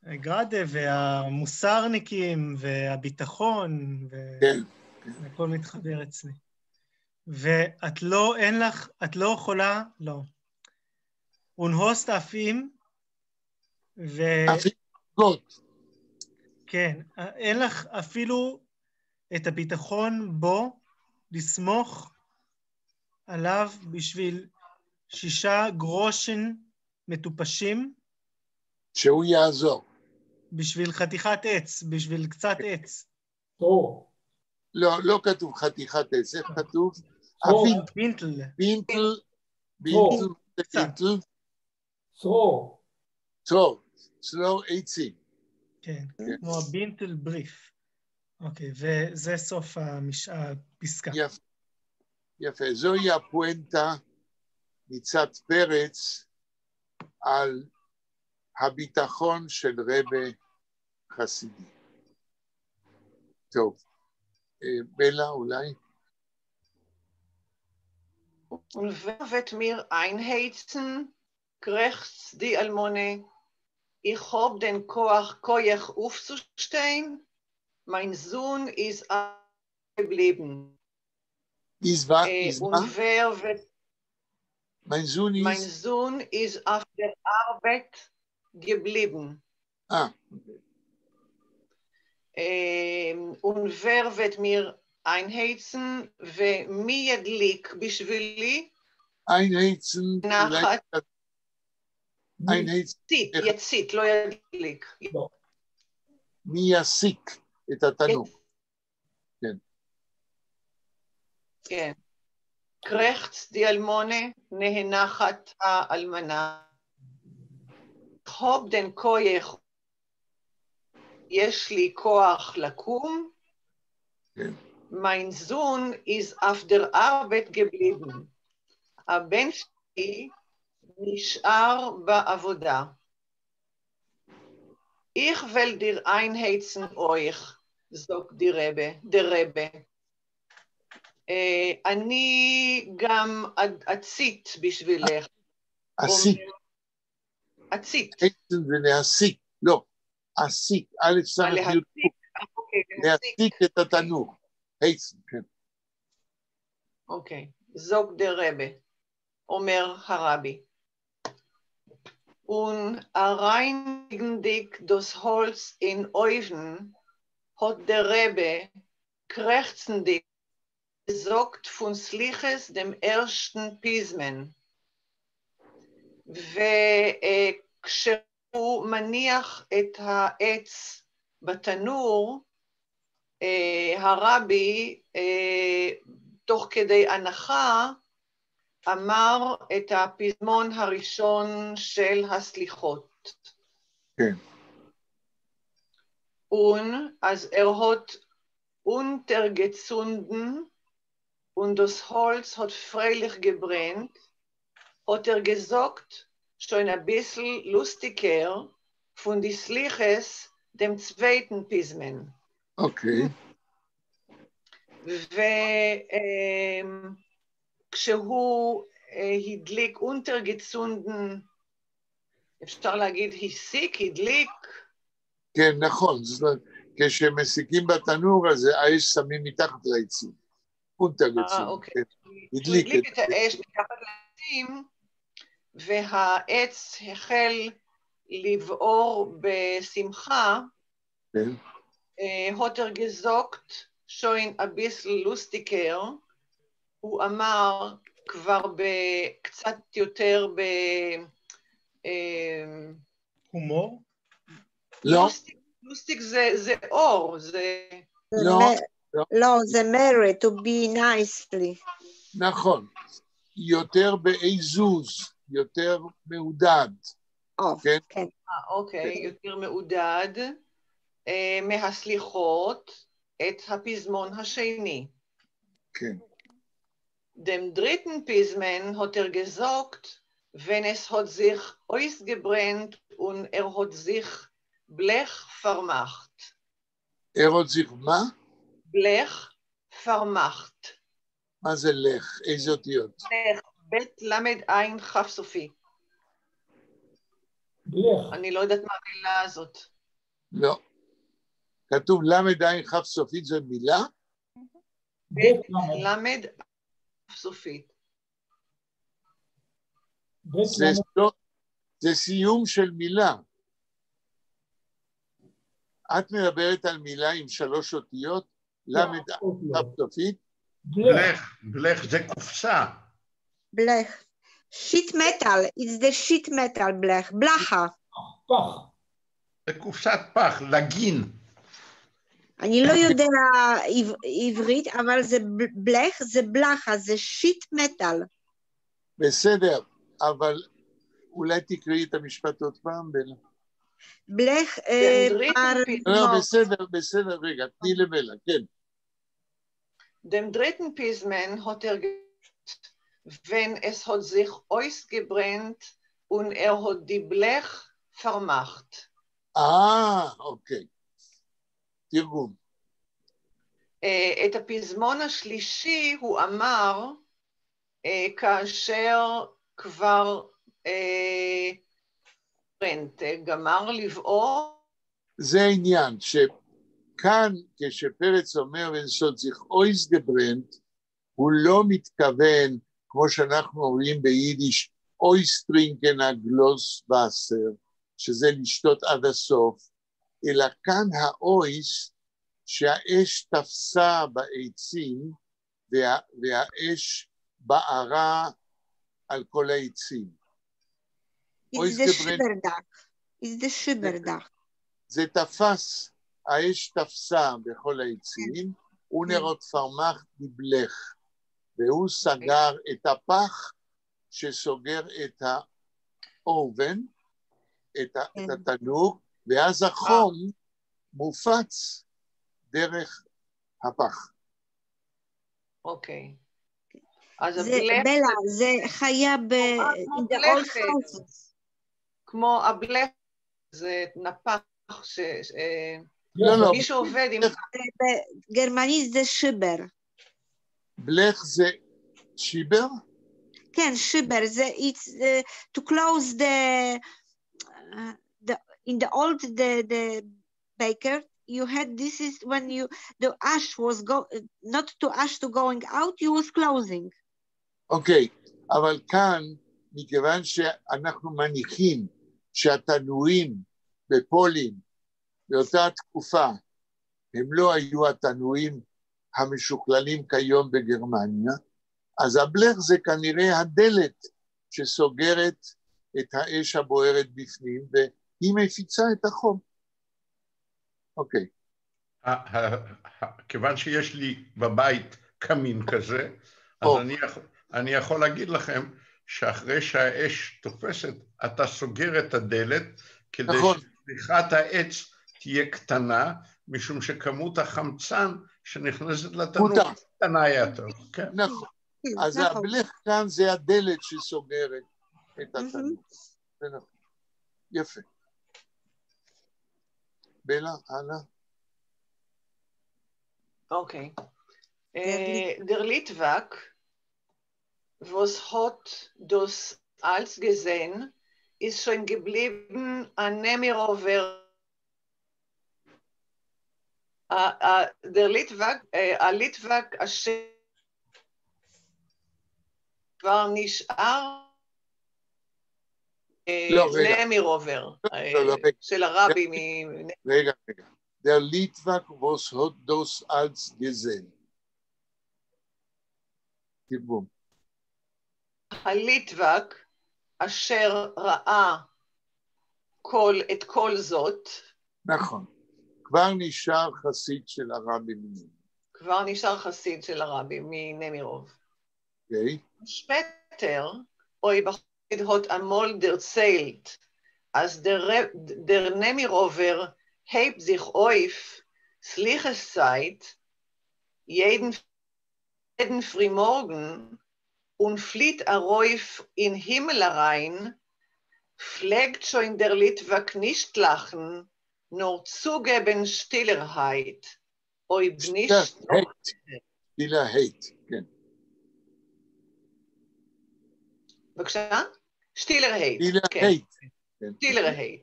גרדה והמוסרניקים והביטחון, כן. הכל מתחבר אצלי. ואת לא, אין לך, את לא יכולה, לא. ונהוסט אפים, אפילו כן, אין לך אפילו את הביטחון בו לסמוך עליו בשביל 6 גרושן מטופשים. שהוא יעזור. בשביל חתיכת עץ, בשביל קצת עץ. לא, לא כתוב חתיכת עץ, איך כתוב? בינטל. בינטל. צרור. טוב, צלור עצים. כן, כמו הבינטל בריף. אוקיי, וזה סוף הפסקה. יפה, זוהי הפואנטה מצד פרץ על הביטחון של רבי חסידי. טוב, בלה אולי? Und wer wird mir einheizen, gerechts die Almone, ich hab den Koech aufzustehen, mein Sohn ist geblieben. Und wer wird... Mein Sohn ist auf der Arbeit geblieben. Und wer wird mir einheizen ומי ידליק בשבילי? einheizen, נחת. יצית, לא ידליק. מי יסיק את התנור? כן. כן. קרחץ די אלמונה, נהנחת האלמנה. חוב דן כויך, יש לי כוח לקום. Mein Sohn ist auf der Arbeit geblieben. הבן שלי נשאר בעבודה. Ich will dir einheizen euch, sagt der Rebbe. אני גם אצית בשבילך. אצית. אצית. עצם זה להסיק, לא. אסיק, א' סמך י' להסיק את התנור. עצם, כן. אוקיי, זוג דר רבה, אומר הרבי. Und reinigdig das Holz in Oven hat der Rebbe krächzendig gesagt von Sliches dem ersten Pismen. וכשהוא מניח את העץ בתנור, הרבי, תוך כדי הנחה, אמר את הפזמון הראשון של הסליחות. כן. אז hat untergezunden und das Holz hat freilich gebrennt, hat gesagt, schon ein bisschen lustiger von die Sliches dem zweiten Pismen. Okay. כשהוא הדליק untergezunden, אפשר להגיד הסיק, הדליק. כן, נכון. זאת אומרת, כשמסיקים בתנור הזה, האש שמים מתחת לעצים. untergezogen. אוקיי. הוא הדליק את האש מתחת לעצים, והעץ החל לבעור בשמחה, hat gesagt, schon ein bisschen lustiger, הוא אמר כבר קצת יותר הומור? לא. לוסטיק זה אור, זה... לא, זה merit, to be nicely. נכון. יותר בעזוז, יותר מעודד. כן. אוקיי, יותר מעודד. מהסליחות את הפזמון השני. כן. Dem dritten Pismen hat gesagt, wenn es hat sich ausgebrennt und hat sich Blech vermacht. hat sich מה? Blech vermacht. מה זה לך? איזה אותיות? לך, בית למד עין חף סופי. בלך. אני לא יודעת מה המילה הזאת. לא. כתוב למד עין חף סופית, זו מילה? בית למד חף סופית. זה סיום של מילה. את מדברת על מילה עם 3 אותיות, למד חף סופית? בלך זה קופסה. בלך. שיט מטל, it's the sheet metal בלך, בלחה. פח. זה קופסת פח, לגין. אני לא יודע עברית, אבל זה בלך, זה בלחה, זה שיט מטל. בסדר, אבל אולי תקראי את המשפט עוד פעם, בלה. Blech לא, בסדר, רגע, תני לבלה, כן. Dem dritten Pismen hat gesagt, wenn es hat sich ausgebrennt und hat die Blech vermacht. אוקיי. תרגום. את הפזמון השלישי הוא אמר כאשר כבר גמר לבעור. זה העניין, שכאן כשפרץ אומר ונסות זיך אויס גברנט, הוא לא מתכוון, כמו שאנחנו אומרים ביידיש, אויס טרינקן הגלוס וסר, שזה לשתות עד הסוף, אלא כאן האויס שהאש תפסה בעצים, והאש בערה על כל העצים. It's the Schuberdach. It's the Schuberdach. זה תפס, האש תפסה בכל העצים, ונרות פרמח דבלך, והוא סגר את הפח שסוגר את האובן, את התנור, ואז החום מופץ דרך הפח. אוקיי. אז בלה, זה חיה in the old houses. כמו הבלך, זה נפח לא, מי שעובד עם... בגרמנית זה שיבר. בלך זה שיבר? כן, שיבר, זה to close in the old the baker, you had, this is when the ash was not to ash to going out, you was closing. אוקיי, אבל כאן, מכיוון שאנחנו מניחים שהתנורים בפולין באותה תקופה, הם לא היו התנורים המשוכללים כיום בגרמניה, אז הבלך זה כנראה הדלת שסוגרת את האש הבוערת בפנים, והיא מפיצה את החום. אוקיי. כיוון שיש לי בבית קמין כזה, אז אני יכול להגיד לכם שאחרי שהאש תופסת, אתה סוגר את הדלת, כדי שפריחת העץ תהיה קטנה, משום שכמות החמצן שנכנסת לתנור קטנה יותר. נכון. אז הבלך כאן זה הדלת שסוגרת את התנור. יפה. בלה, הלאה. Okay. Der Litwak, was hat das als gesehen, ist schon geblieben an Nemirover. Der Litwak, אשר כבר נשאר נמירובר, של הרבי. רגע. Der Litwak, was hat das als gesehen? תרגום. הליטווק אשר ראה את כל זאת. נכון. כבר נשאר חסיד של הרבי מנמירוב. כבר נשאר חסיד של הרבי מנמירוב. אוקיי. שפטר, אוי בחד הות אמול דר ציילט, אז דר נמירובר hebt sich auf Slicheszeit jeden Frühmorgen und flieht auf in Himmel rein, pflegt schon der Litwak nicht lachen, nur zugeben Stillerheit. Ob nicht... Stillerheit, כן. בבקשה? Stillerheit, כן. Stillerheit.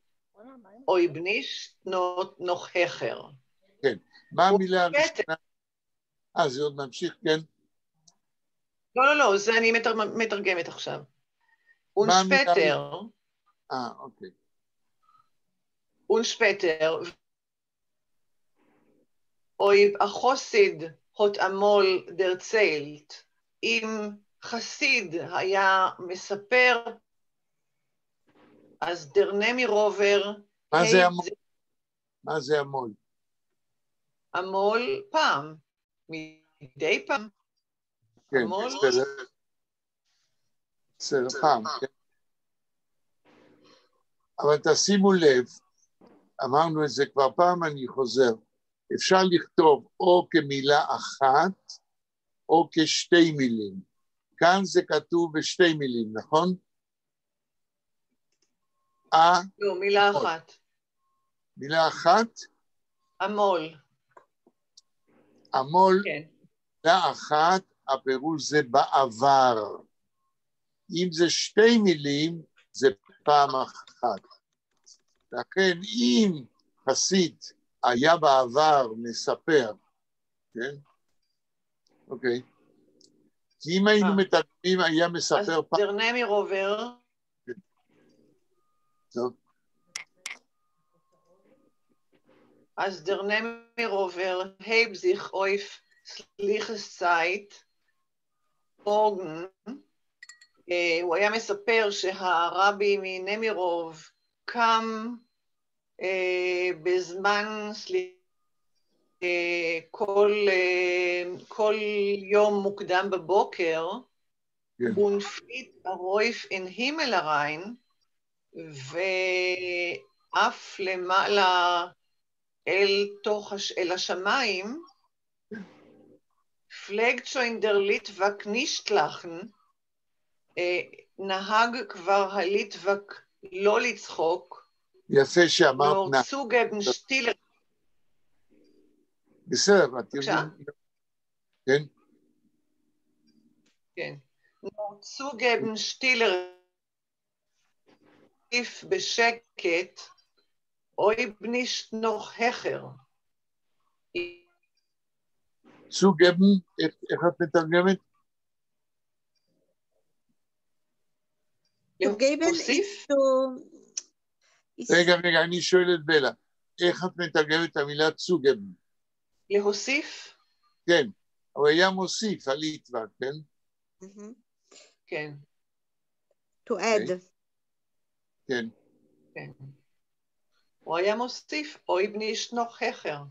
אוי בניש נוכחר. כן, מה המילה הראשונה? זה עוד ממשיך, כן? לא, זה אני מתרגמת עכשיו. אונספטר. אוקיי. אונספטר. אוי החוסיד הות אמול דר ציילט. אם חסיד היה מספר, אז דר נמירובר, מה זה המול? המול פעם, מדי פעם. כן, בסדר פעם, כן. אבל תשימו לב, אמרנו את זה כבר פעם, אני חוזר, אפשר לכתוב או כמילה אחת, או כשתי מילים. כאן זה כתוב בשתי מילים, נכון? לא, מילה אחת. מילה אחת? המול. המול, כן. מילה אחת, הפירוש זה בעבר. אם זה שתי מילים, זה פעם אחת. לכן אם חסיד היה בעבר מספר, כן? אוקיי. כי אם היינו מתרגמים, היה מספר אז דרנמיר עובר. טוב. אז דרנמיר עובר, heb sich auf sliches Zeit, מורגן, הוא היה מספר שהרבי מנמירוב קם בזמן כל יום מוקדם בבוקר, und flieht rauf in Himmel herein, ואף למעלה אל השמיים, פלגט שוין דר ליטווק נישט לאכן, נהג כבר הליטווק לא לצחוק, יפה שאמרת נור צוגבן שטילר. בסדר, בבקשה? כן? כן. נור צוגבן שטילר בשקט, אוי בנישט נוך הכר. צוגבן, איך את מתרגמת? להוסיף? רגע, אני שואל את בלה, איך את מתרגמת את המילה צוגבן? להוסיף? כן, הוא היה מוסיף על ליטווק, כן? כן. To add. כן. כן. הוא היה מוסיף, אוי בנישט נוך הכר.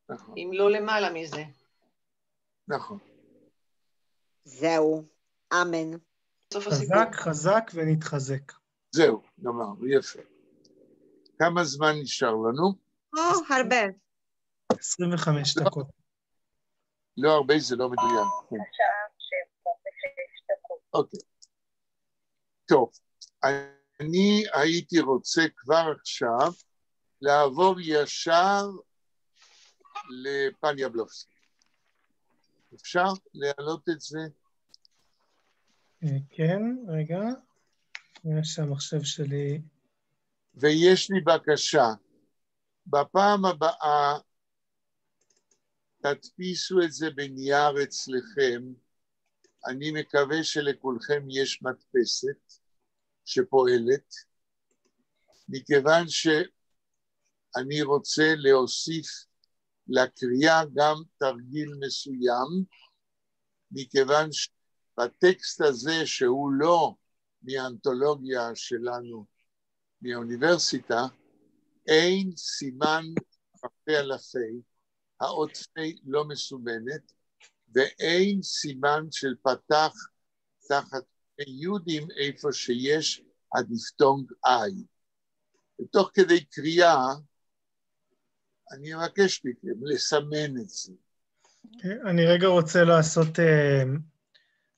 נכון. אם לא למעלה מזה. נכון. זהו, אמן. חזק, חזק ונתחזק. זהו, גמרנו, יפה. כמה זמן נשאר לנו? הרבה. 25 דקות. לא הרבה, זה לא מדויק. אוקיי. טוב, אני הייתי רוצה כבר עכשיו לעבור ישר לפן יבלובסקי. אפשר להעלות את זה? כן, רגע. יש שהמחשב שלי... ויש לי בקשה. בפעם הבאה תדפיסו את זה בנייר אצלכם. אני מקווה שלכולכם יש מדפסת שפועלת, מכיוון שאני רוצה להוסיף לקריאה גם תרגיל מסוים, מכיוון שבטקסט הזה שהוא לא מהאנתולוגיה שלנו, מהאוניברסיטה, אין סימן רפה על הפה, האות פה לא מסומנת, ואין סימן של פתח תחת יהודים איפה שיש הדיפתונג I. ותוך כדי קריאה, אני מבקש מכם לסמן את זה. אני רגע רוצה לעשות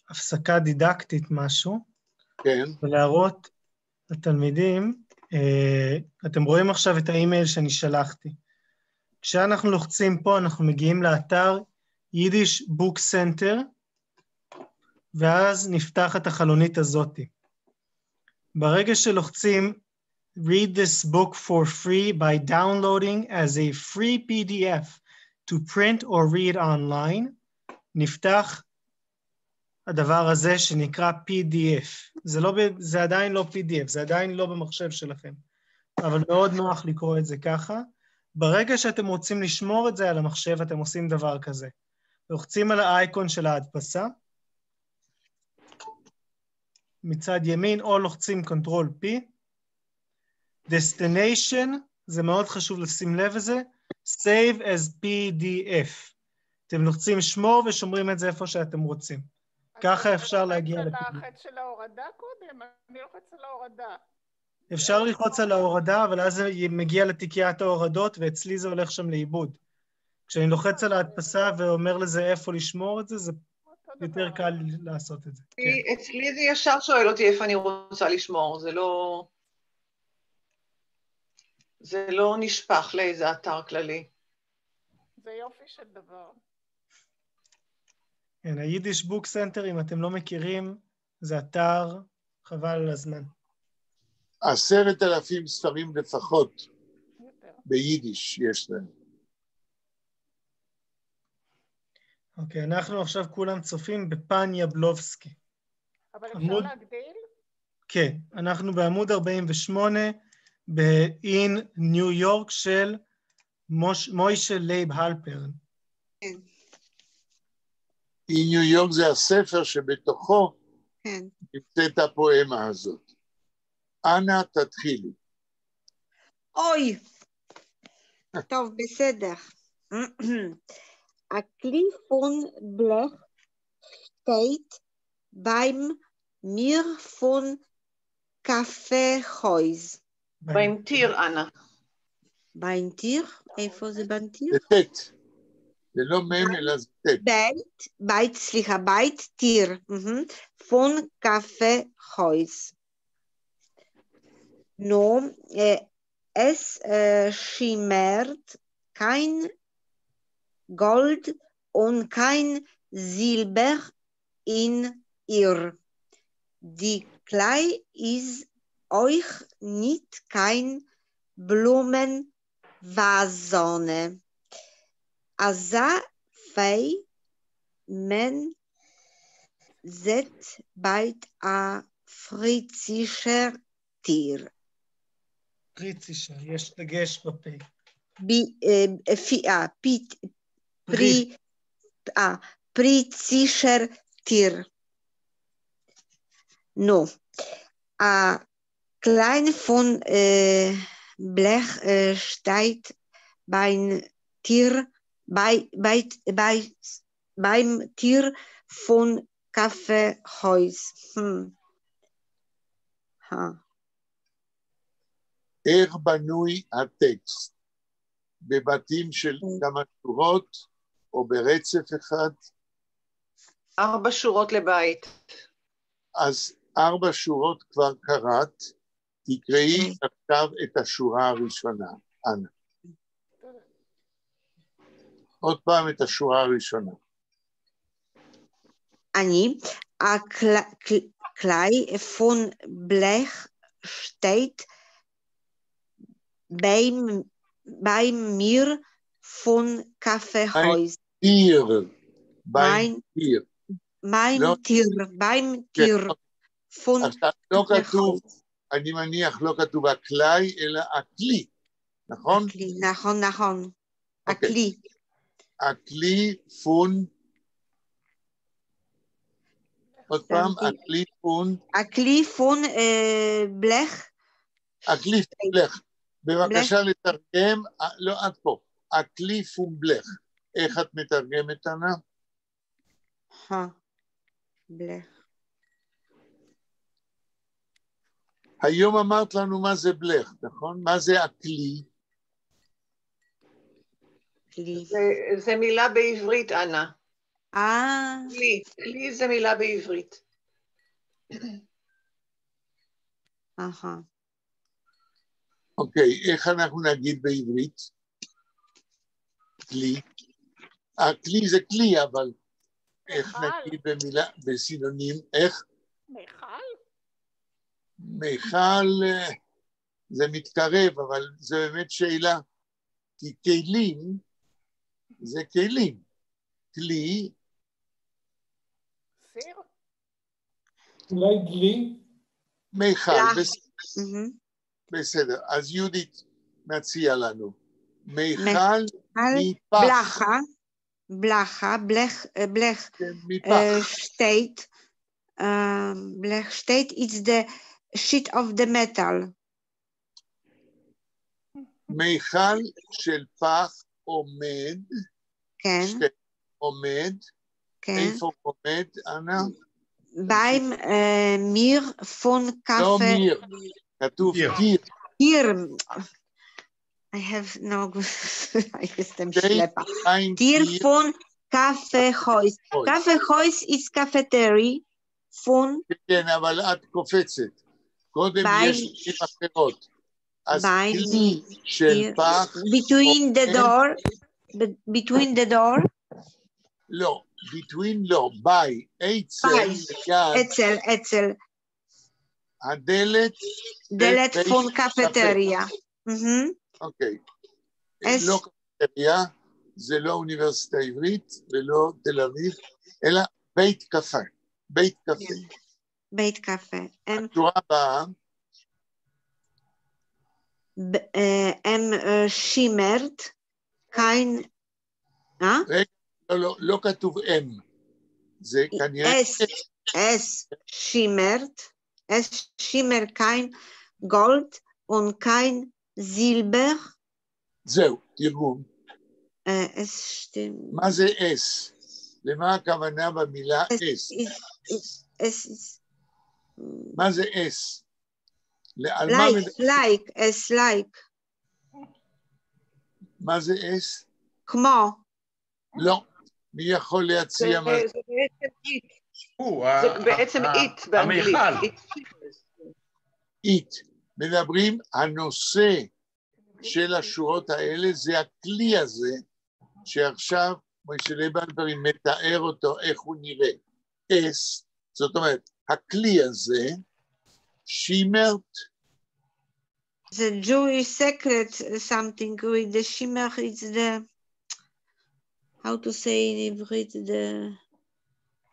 הפסקה דידקטית משהו. כן. ולהראות לתלמידים, אתם רואים עכשיו את האימייל שאני שלחתי. כשאנחנו לוחצים פה, אנחנו מגיעים לאתר יידיש בוק סנטר, ואז נפתח את החלונית הזאת. ברגע שלוחצים, read this book for free by downloading as a free PDF to print or read online, נפתח הדבר הזה שנקרא PDF. זה עדיין לא PDF, זה עדיין לא במחשב שלכם, אבל מאוד נוח לקרוא את זה ככה. ברגע שאתם רוצים לשמור את זה על המחשב, אתם עושים דבר כזה. לוחצים על האייקון של ההדפסה, מצד ימין, או לוחצים Ctrl P, Destination, זה מאוד חשוב לשים לב לזה, Save as PDF. אתם לוחצים שמור ושומרים את זה איפה שאתם רוצים. ככה אפשר להגיע אתה לוחץ על החץ של ההורדה קודם? אני לוחץ על ההורדה. אפשר ללחוץ על ההורדה, אבל אז זה מגיע לתיקיית ההורדות, ואצלי זה הולך שם לאיבוד. כשאני לוחץ על ההדפסה ואומר לזה איפה לשמור את זה, זה יותר קל לעשות את זה. כן. אצלי זה ישר שואל אותי איפה אני רוצה לשמור, זה לא נשפך לאיזה אתר כללי. זה יופי של דבר. כן, היידיש בוק סנטר, אם אתם לא מכירים, זה אתר חבל על הזמן. 10,000 ספרים לפחות יותר. ביידיש יש להם. אוקיי, אנחנו עכשיו כולם צופים בפן יבלובסקי. אבל אפשר עמוד... להגדיל? כן, אנחנו בעמוד 48 ב-In ניו יורק של מוישה לייב הלפרן. כן. ניו יורק זה הספר שבתוכו כן. נמצאת הפואמה הזאת. אנא תתחילי. אוי! טוב, בסדר. הכלי פון בלך steht beim Mir von Kaffeehäus. beim Tier, אנה. beim Tier? איפה זה beim Tier? זה טט. זה לא מם אלא זה טט. סליחה, בית Tier. von Kaffeehäus. No, es schimmert kein Gold und kein Silber in ihr. Die Klei ist euch nicht kein Blumenvasone. Asa fei men zet beit a fritzischer Tier. פריצישר, יש דגש בפה. פריצישר טיר. נו, klein von Blech steht beim Tier von Kaffeehäus. איך בנוי הטקסט? בבתים של כמה שורות או ברצף אחד? 4 שורות לבית. אז 4 שורות כבר קראת, תקראי עכשיו את השורה הראשונה, אנא. עוד פעם את השורה הראשונה. אני, הכלי פון בלך steht bei mir von Kaffeehäus. beim Tier. beim Tier von לא כתוב, אני מניח לא כתוב הכלי, אלא הכלי, נכון? נכון. הכלי. הכלי פון, עוד פעם, הכלי פון בלך. הכלי פון בלך. בבקשה לתרגם, לא עד פה, הכלי פון בלך. איך את מתרגמת, אנה? בלך. היום אמרת לנו מה זה בלך, נכון? מה זה הכלי? זה מילה בעברית, אנה. כלי זה מילה בעברית. אוקיי, איך אנחנו נגיד בעברית? כלי. הכלי זה כלי, אבל איך נגיד במילה, בסינונים, איך? מיכל? מיכל זה מתקרב, אבל זה באמת שאלה, כי כלים זה כלים. כלי. סיר? אולי דלי? מיכל, בסדר. אז יהודית מציע לנו. מיכל מפח. בלך steht, Blech steht is the sheet of the metal. מיכל של פח עומד. כן. עומד. כן. איפה עומד, אנה? beim Mir von Kaffee. לא מיר. כתוב טיר. טיר. Hier, I have no, jestem ślepa. Ein Tier Tier. von Kaffeehaus. Kaffeehaus is cafeteria von כן, אבל את קופצת. קודם Bei- יש מילים אחרות. אז Bei- כלי של פח, between the אוכל- door, between the door, לא, between לא, by, עצל, By. ליד, Etzel, הדלת, דלת בית von קפה. cafeteria. Mhm. אוקיי. אס- לא קפטריה, זה לא אוניברסיטה עברית ולא תל אביב, אלא בית קפה. בית קפה. בית קפה. התורה הבאה, שימרת, kein, לא כתוב אם. זה כנראה... es schimmert kein Gold und kein Silber. זהו, תרגום. Es stimmt. מה זה אס? למה הכוונה במילה אס? Es מה זה אס? על מה like. מה זה אס? כמו. לא. מי יכול להציע מה זה? זה בעצם it באנגלית. המיכל. אית. מדברים, הנושא של השורות האלה זה הכלי הזה, שעכשיו מוישה לייבהלטר מתאר אותו איך הוא נראה. אס, זאת אומרת, הכלי הזה, שימרת, The Jewish secret something with the shimmer is the, how to say in Hebrew, the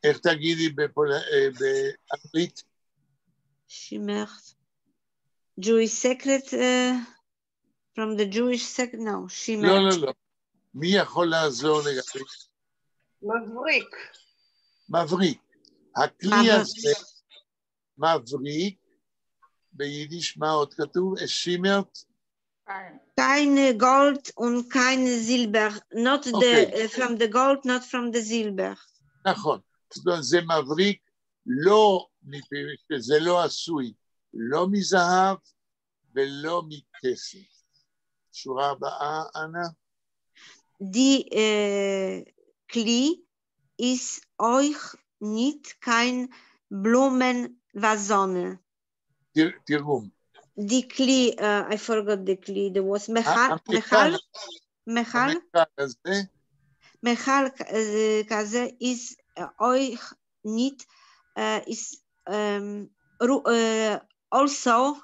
איך תגידי באנגלית? shimmer. Jewish secret from the Jewish secret, no, shimmer. לא. מי יכול לעזור לגבי? מבריק. מבריק. הכלי הזה, מבריק, ביידיש מה עוד כתוב? שימרת? Kein Gold und kein Silber. Not Okay. from the gold, not from the silver. נכון. זאת אומרת, זה מבריק, לא, זה לא עשוי, לא מזהב ולא מכסף. שורה הבאה, אנה. Die Kli ist euch nicht kein Blumenvasone. תרגום. Die Kli, I forgot the Kli, there was Mechal הזה, כזה is euch nicht, is also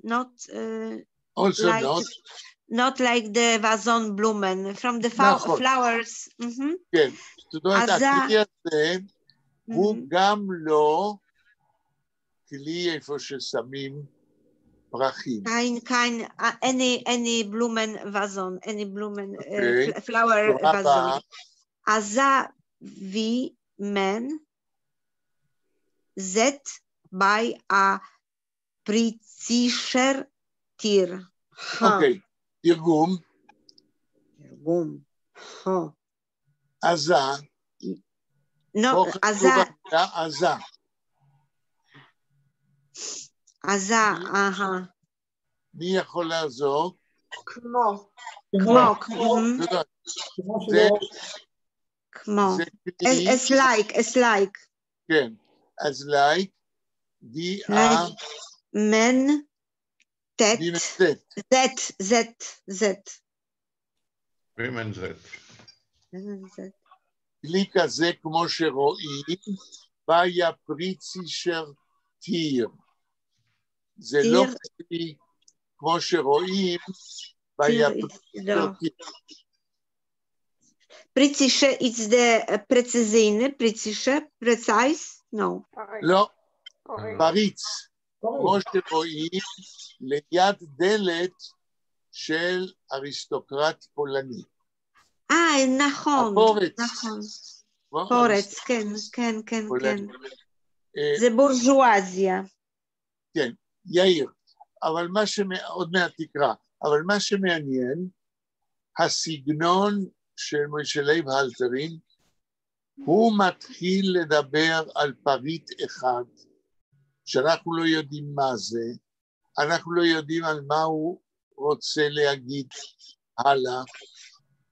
not also like, not, not like the vazon blumen from the נכון. flowers. כן. זאת אומרת, אז הכלי הזה הוא גם לא כלי איפה ששמים פרחים. kein any blumen vazon, any blumen Okay. flower שורה הבאה, vazon. Aza wie man zet by a präzischer Tier. אוקיי, תרגום, עזה, No, פה כתוב המילה עזה. מי יכול לעזור? כמו. זאת אומרת, כמו זה שלא, זה כלי, it's like. כן, אז לייק, די Men, tet, zet. Women Z. כלי כזה כמו שרואים, ויה פריצישר טיר. זה לא כלי כמו שרואים, ויה פריצישר טיר. Präzise is the precise? No. לא, פריץ. כמו שרואים, ליד דלת של אריסטוקרט פולני. נכון. הפורץ. נכון. פורץ, כן. זה בורז'ואזיה. כן, יאיר. אבל עוד מעט תקרא, אבל מה שמעניין, הסגנון של מוישה לייבהלטרים, הוא מתחיל לדבר על פריט אחד, שאנחנו לא יודעים מה זה, אנחנו לא יודעים על מה הוא רוצה להגיד הלאה,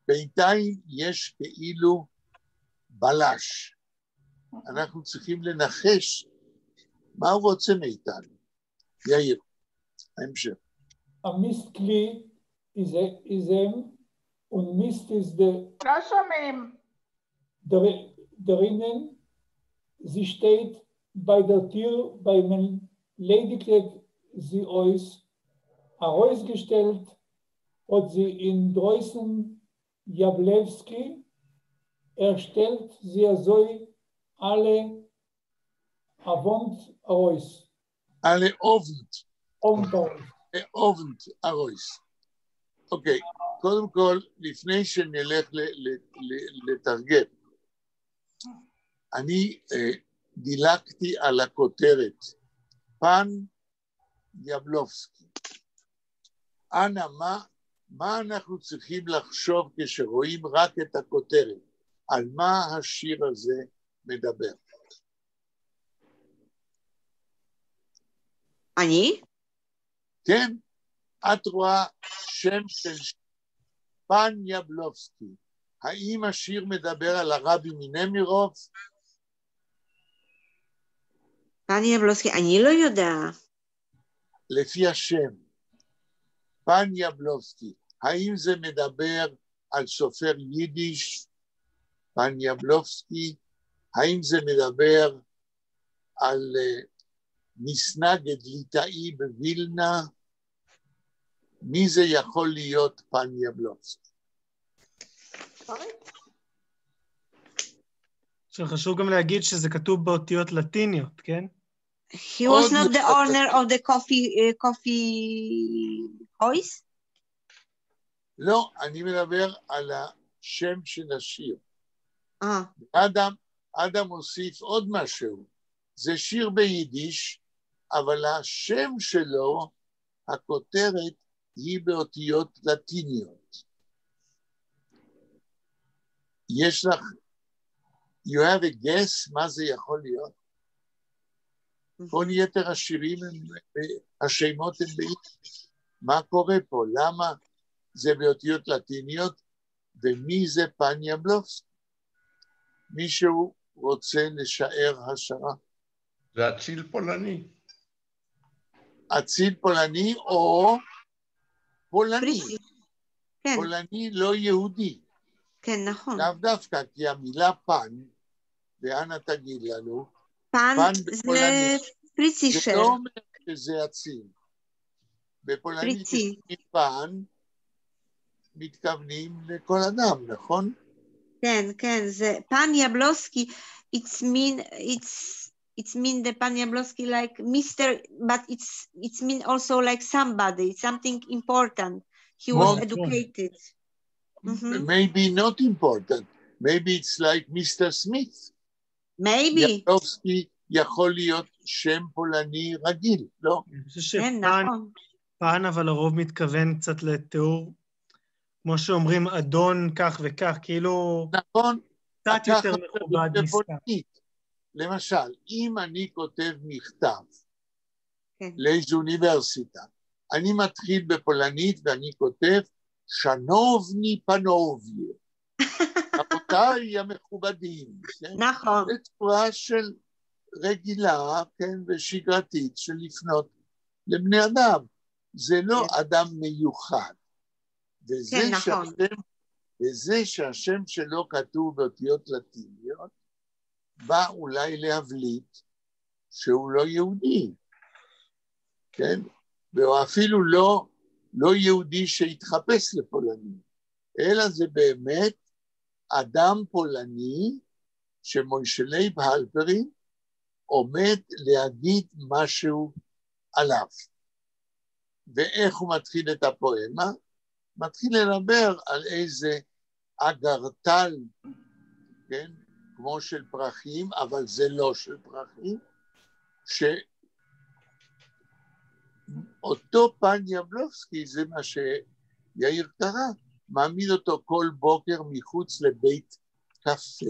בינתיים יש כאילו בלש. אנחנו צריכים לנחש מה הוא רוצה מאיתנו. יאיר, ההמשך. המסטלי איזם ומיסט is the... לא שומעים. Darinnen, sie steht bei der Tür, bei man lediglich sie euch herausgestellt, hat sie in Dreußen Jablewski erstellt, sie soll alle Avont heraus. Alle Ovent. Ovent. הרויס. אוקיי, קודם כל, לפני שנלך לתרגם, אני דילגתי על הכותרת, פן יבלובסקי. אנא, מה אנחנו צריכים לחשוב כשרואים רק את הכותרת? על מה השיר הזה מדבר? אני? כן, את רואה שם של פן יבלובסקי. האם השיר מדבר על הרבי מנמירוב? פן יבלובסקי, אני לא יודעת. לפי השם, פן יבלובסקי, האם זה מדבר על סופר יידיש, פן יבלובסקי? האם זה מדבר על מסנגד ליטאי בווילנה? מי זה יכול להיות פן יבלובסקי? שחשוב גם להגיד שזה כתוב באותיות לטיניות, כן? He was not the owner of the coffee house? לא, אני מדבר על השם של השיר. אדם הוסיף עוד משהו. זה שיר ביידיש, אבל השם שלו, הכותרת, היא באותיות לטיניות. יש לך, you have a guess מה זה יכול להיות? כל יתר השירים, השמות הם ביידיש. מה קורה פה? למה זה באותיות לטיניות? ומי זה פן יבלובסקי? מישהו רוצה לשער השערה? זה אציל פולני. אציל פולני או פולני. כן. פולני לא יהודי. כן, נכון. לאו דווקא, כי המילה פן, ואנה תגיד לנו, פן זה פריצישר. זה לא אומר שזה אציל. בפולנית פן מתכוונים לכל אדם, נכון? כן, כן, זה פן יבלובסקי, it's mean the Pan Jablowski like Mr. but it's mean also like somebody, something important. He was educated. Maybe not important. Maybe it's like Mr. Smith. Maybe. יבלובסקי יכול להיות שם פולני רגיל, לא? אני חושב שפן, אבל הרוב מתכוון קצת לתיאור, כמו שאומרים, אדון כך וכך, כאילו... נכון. קצת יותר מכובד מסתם. למשל, אם אני כותב מכתב לאיזו אוניברסיטה, אני מתחיל בפולנית ואני כותב, שנובני פנוביה. רבותיי המכובדים. נכון. זה צורה של רגילה, כן, ושגרתית של לפנות לבני אדם. זה לא אדם מיוחד. וזה שהשם שלו כתוב באותיות לטיניות, בא אולי להבליט שהוא לא יהודי, כן? והוא אפילו לא יהודי שהתחפש לפולני, אלא זה באמת אדם פולני שמוישלי בהלפרין עומד להגיד משהו עליו. ואיך הוא מתחיל את הפואמה? מתחיל לדבר על איזה אגרטל, כן? כמו של פרחים, אבל זה לא של פרחים, שאותו פן יבלובסקי, זה מה שיאיר קרא, מעמיד אותו כל בוקר מחוץ לבית קפה.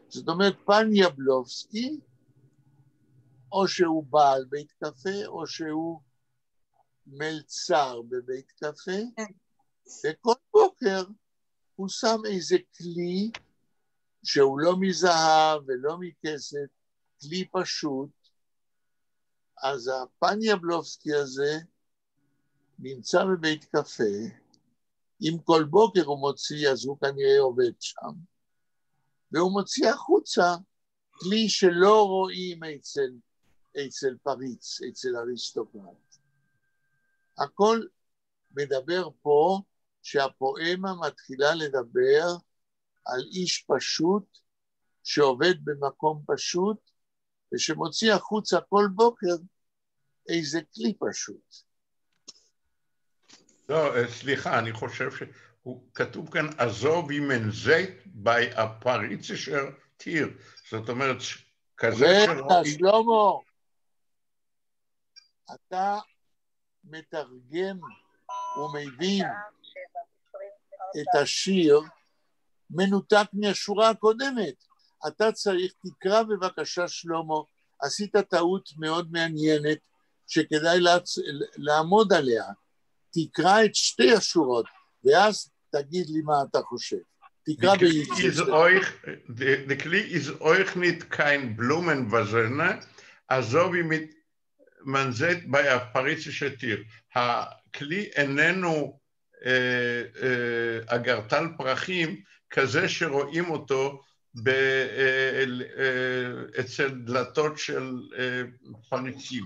זאת אומרת, פן יבלובסקי או שהוא בעל בית קפה, או שהוא מלצר בבית קפה, וכל בוקר הוא שם איזה כלי שהוא לא מזהב ולא מכסף, כלי פשוט. אז הפן יבלובסקי הזה נמצא בבית קפה, אם כל בוקר הוא מוציא, אז הוא כנראה עובד שם, והוא מוציא החוצה כלי שלא רואים אצל פריץ, אצל אריסטוקרט. הכל מדבר פה שהפואמה מתחילה לדבר על איש פשוט שעובד במקום פשוט ושמוציא החוצה כל בוקר איזה כלי פשוט. לא, סליחה, אני חושב שהוא כתוב כאן, עזוב אימן זית בי הפריצ'שר טיר. זאת אומרת, כזה רגע, שלמה, אתה מתרגם ומבין את השיר מנותק מהשורה הקודמת. אתה צריך, תקרא בבקשה שלמה, עשית טעות מאוד מעניינת שכדאי לעמוד עליה. תקרא את שתי השורות, ואז תגיד לי מה אתה חושב. תקרא ביידיש. The Kli is euch nicht kein Blumenvasene, also wie mit man sieht bei הפריצ'שר טיר. הכלי איננו אגרטל פרחים, כזה שרואים אותו אצל דלתות של פריצים.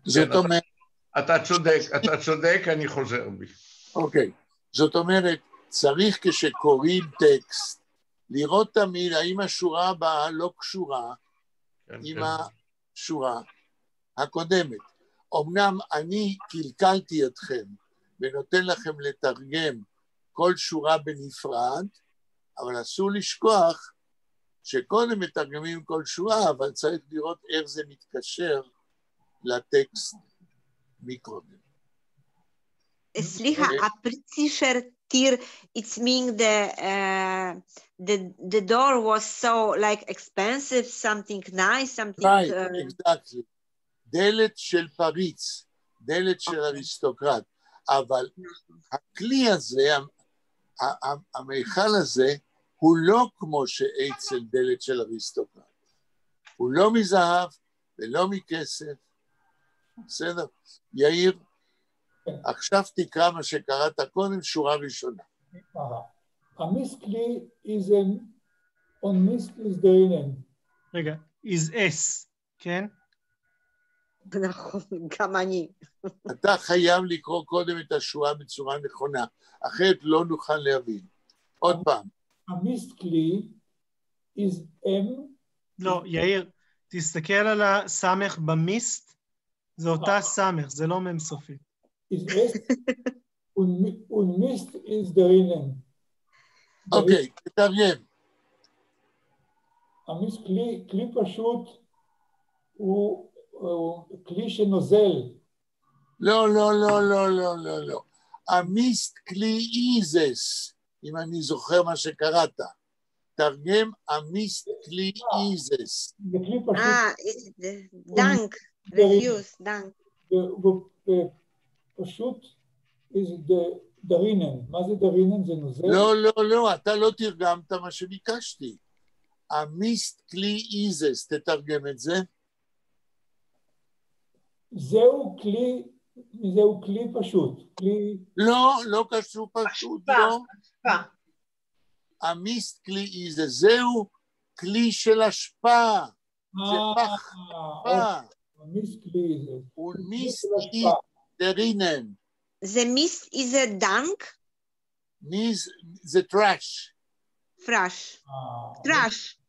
זאת אומרת... אתה צודק, אני חוזר בי. אוקיי, זאת אומרת, צריך כשקוראים טקסט, לראות תמיד האם השורה הבאה לא קשורה עם השורה הקודמת. אמנם אני קלקלתי אתכם ונותן לכם לתרגם כל שורה בנפרד, אבל אסור לשכוח שקודם מתרגמים כל שורה, אבל צריך לראות איך זה מתקשר לטקסט מקודם. סליחה, הפריצ'שר טיר, it's mean the door was so like expensive, something nice, something... Right, exactly. דלת של פריץ, דלת של אריסטוקרט, אבל הכלי הזה, המיכל הזה, הוא לא כמו שאצל דלת של אריסטוקרט. הוא לא מזהב ולא מכסף. בסדר? יאיר, עכשיו תקרא מה שקראת קודם, שורה ראשונה. המיסקלי is on misk is דרינן. רגע, is S, כן? נכון, גם אני. אתה חייב לקרוא קודם את השורה בצורה נכונה, אחרת לא נוכל להבין. עוד פעם. המיסקלי is M. לא, יאיר, תסתכל על הסמך במיסט, זה אותה סמך, זה לא מם סופי. is S, und Mist ist drinnen. אוקיי, תתרגם. המיסט כלי פשוט הוא כלי שנוזל. לא, לא, לא, לא, לא, לא, לא. המיסט כלי איזס, אם אני זוכר מה שקראת. תרגם המיסט כלי איזס. זה כלי פשוט. דנק, רפיוס, דנק. פשוט דרינן. מה זה דרינן? זה נוזל? לא, לא, לא, אתה לא תרגמת מה שביקשתי. המיסט כלי איזס, תתרגם את זה. זהו כלי פשוט. לא, לא קשור פשוט, לא. המיסט כלי איזס, זהו כלי של השפעה. זה פח. המיסט כלי איזס. ומיסט דרינן. זה מיסט איזה דנק? זה טראש. פרש. טראש.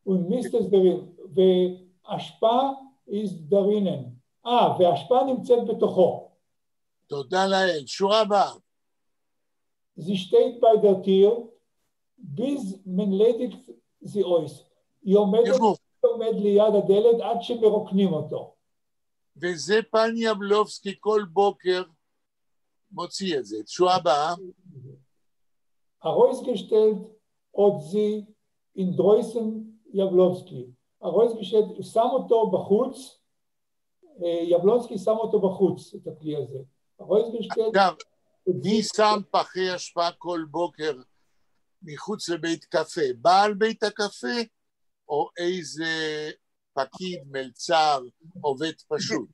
ומיסט איז דרינן. והשפעה is דרינן. והשפעה נמצאת בתוכו. תודה לאל. שורה הבאה. Sie steht bei der Tür, bis man ledigt sie aus. היא עומד ליד הדלת עד שמרוקנים אותו. וזה פן יבלובסקי כל בוקר מוציא את זה. שורה הבאה. Herausgestellt hat sie in Dreußen Jablowski. הרויזגשטלט שם אותו בחוץ, יבלונסקי שם אותו בחוץ, את הכלי הזה. הרויזגשטלט... עכשיו, מי שם פחי אשפה כל בוקר מחוץ לבית קפה? בעל בית הקפה או איזה פקיד, מלצר, עובד פשוט?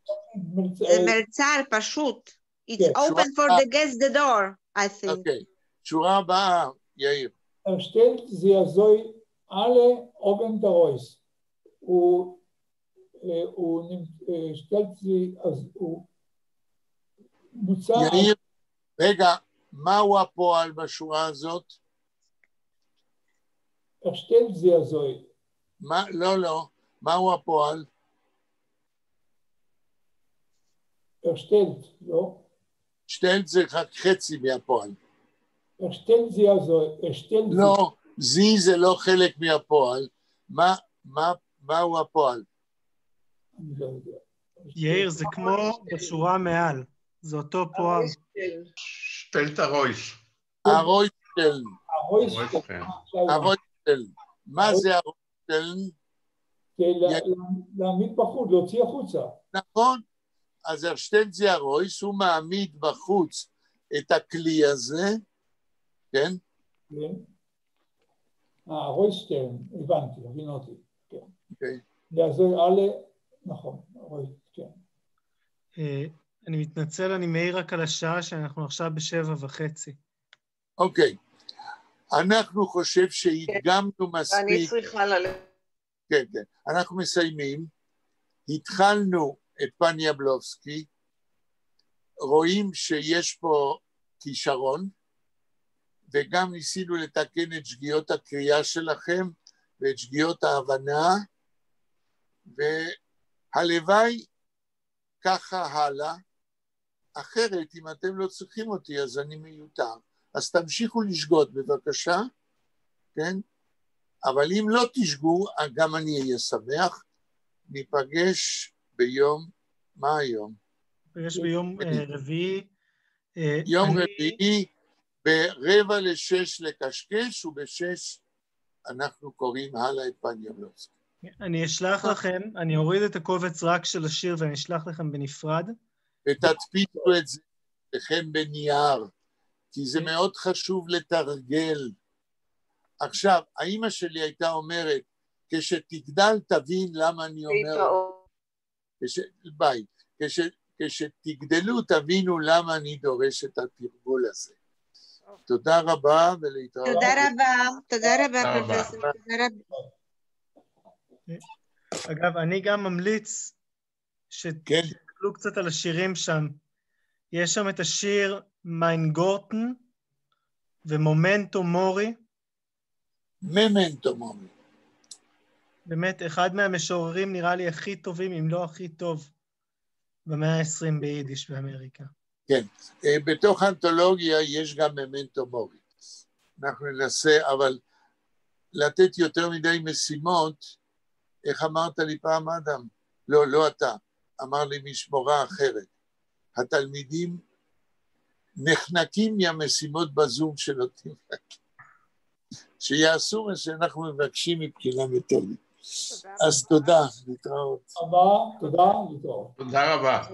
מלצר פשוט. It's open for the guest the door, I think. אוקיי. שורה הבאה, יאיר. stellt sie also alle oben der Reus. stellt sie, הוא מוצא... יאיר, רגע, מהו הפועל בשורה הזאת? stellt sie also. לא, מהו הפועל? stellt, לא? שטלט זה חצי מהפועל. stellt sie also, stellt sie. לא, זי זה לא חלק מהפועל. מהו הפועל? יאיר, זה כמו בשורה מעל. זה אותו פועל. שטלט הרויס. הרויסטל. הרויסטל. מה זה הרויסטל? להעמיד בחוץ, להוציא החוצה. נכון. אז השטלט זה הרויס, הוא מעמיד בחוץ את הכלי הזה, כן? כן. הרויסטל, הבנתי, הבינותי. אוקיי. לעזור אלה, נכון, רויסטל. אני מתנצל, אני מעיר רק על השעה שאנחנו עכשיו ב7:30. אוקיי. אנחנו חושב שהדגמנו מספיק... אני צריכה ללכת. כן, כן. אנחנו מסיימים. התחלנו את פן יבלובסקי, רואים שיש פה כישרון, וגם ניסינו לתקן את שגיאות הקריאה שלכם, ואת שגיאות ההבנה, והלוואי ככה הלאה, אחרת אם אתם לא צריכים אותי אז אני מיותר, אז תמשיכו לשגות בבקשה, כן? אבל אם לא תשגו, גם אני אהיה שמח, ניפגש ביום, מה היום? ניפגש ביום רביעי. יום רביעי, ב5:45 לקשקש, וב6 אנחנו קוראים הלאה את פן יבלובסקי. אני אשלח לכם, אני אוריד את הקובץ רק של השיר ואני אשלח לכם בנפרד. ותדפיסו את זה לכם בנייר, כי זה מאוד חשוב לתרגל. עכשיו, האמא שלי הייתה אומרת, כשתגדל תבין למה אני אומר, ביי, כשתגדלו תבינו למה אני דורש את התרגול הזה. תודה רבה ולהתראות. תודה רבה פרופסור. אגב, אני גם ממליץ שתקלו קצת על השירים שם. יש שם את השיר מיין גורטן ומומנטו מורי. ממנטו מורי. באמת, אחד מהמשוררים נראה לי הכי טובים, אם לא הכי טוב, במאה ה-20 ביידיש באמריקה. כן, בתוך האנתולוגיה יש גם ממנטו מורי. אנחנו ננסה, אבל לתת יותר מדי משימות, איך אמרת לי פעם אדם? לא אתה, אמר לי משמורה אחרת. התלמידים נחנקים מהמשימות בזום שנותנים להם. שיעשו מה שאנחנו מבקשים מבחינה מתודית. אז תודה, להתראות. תודה, להתראות. תודה רבה.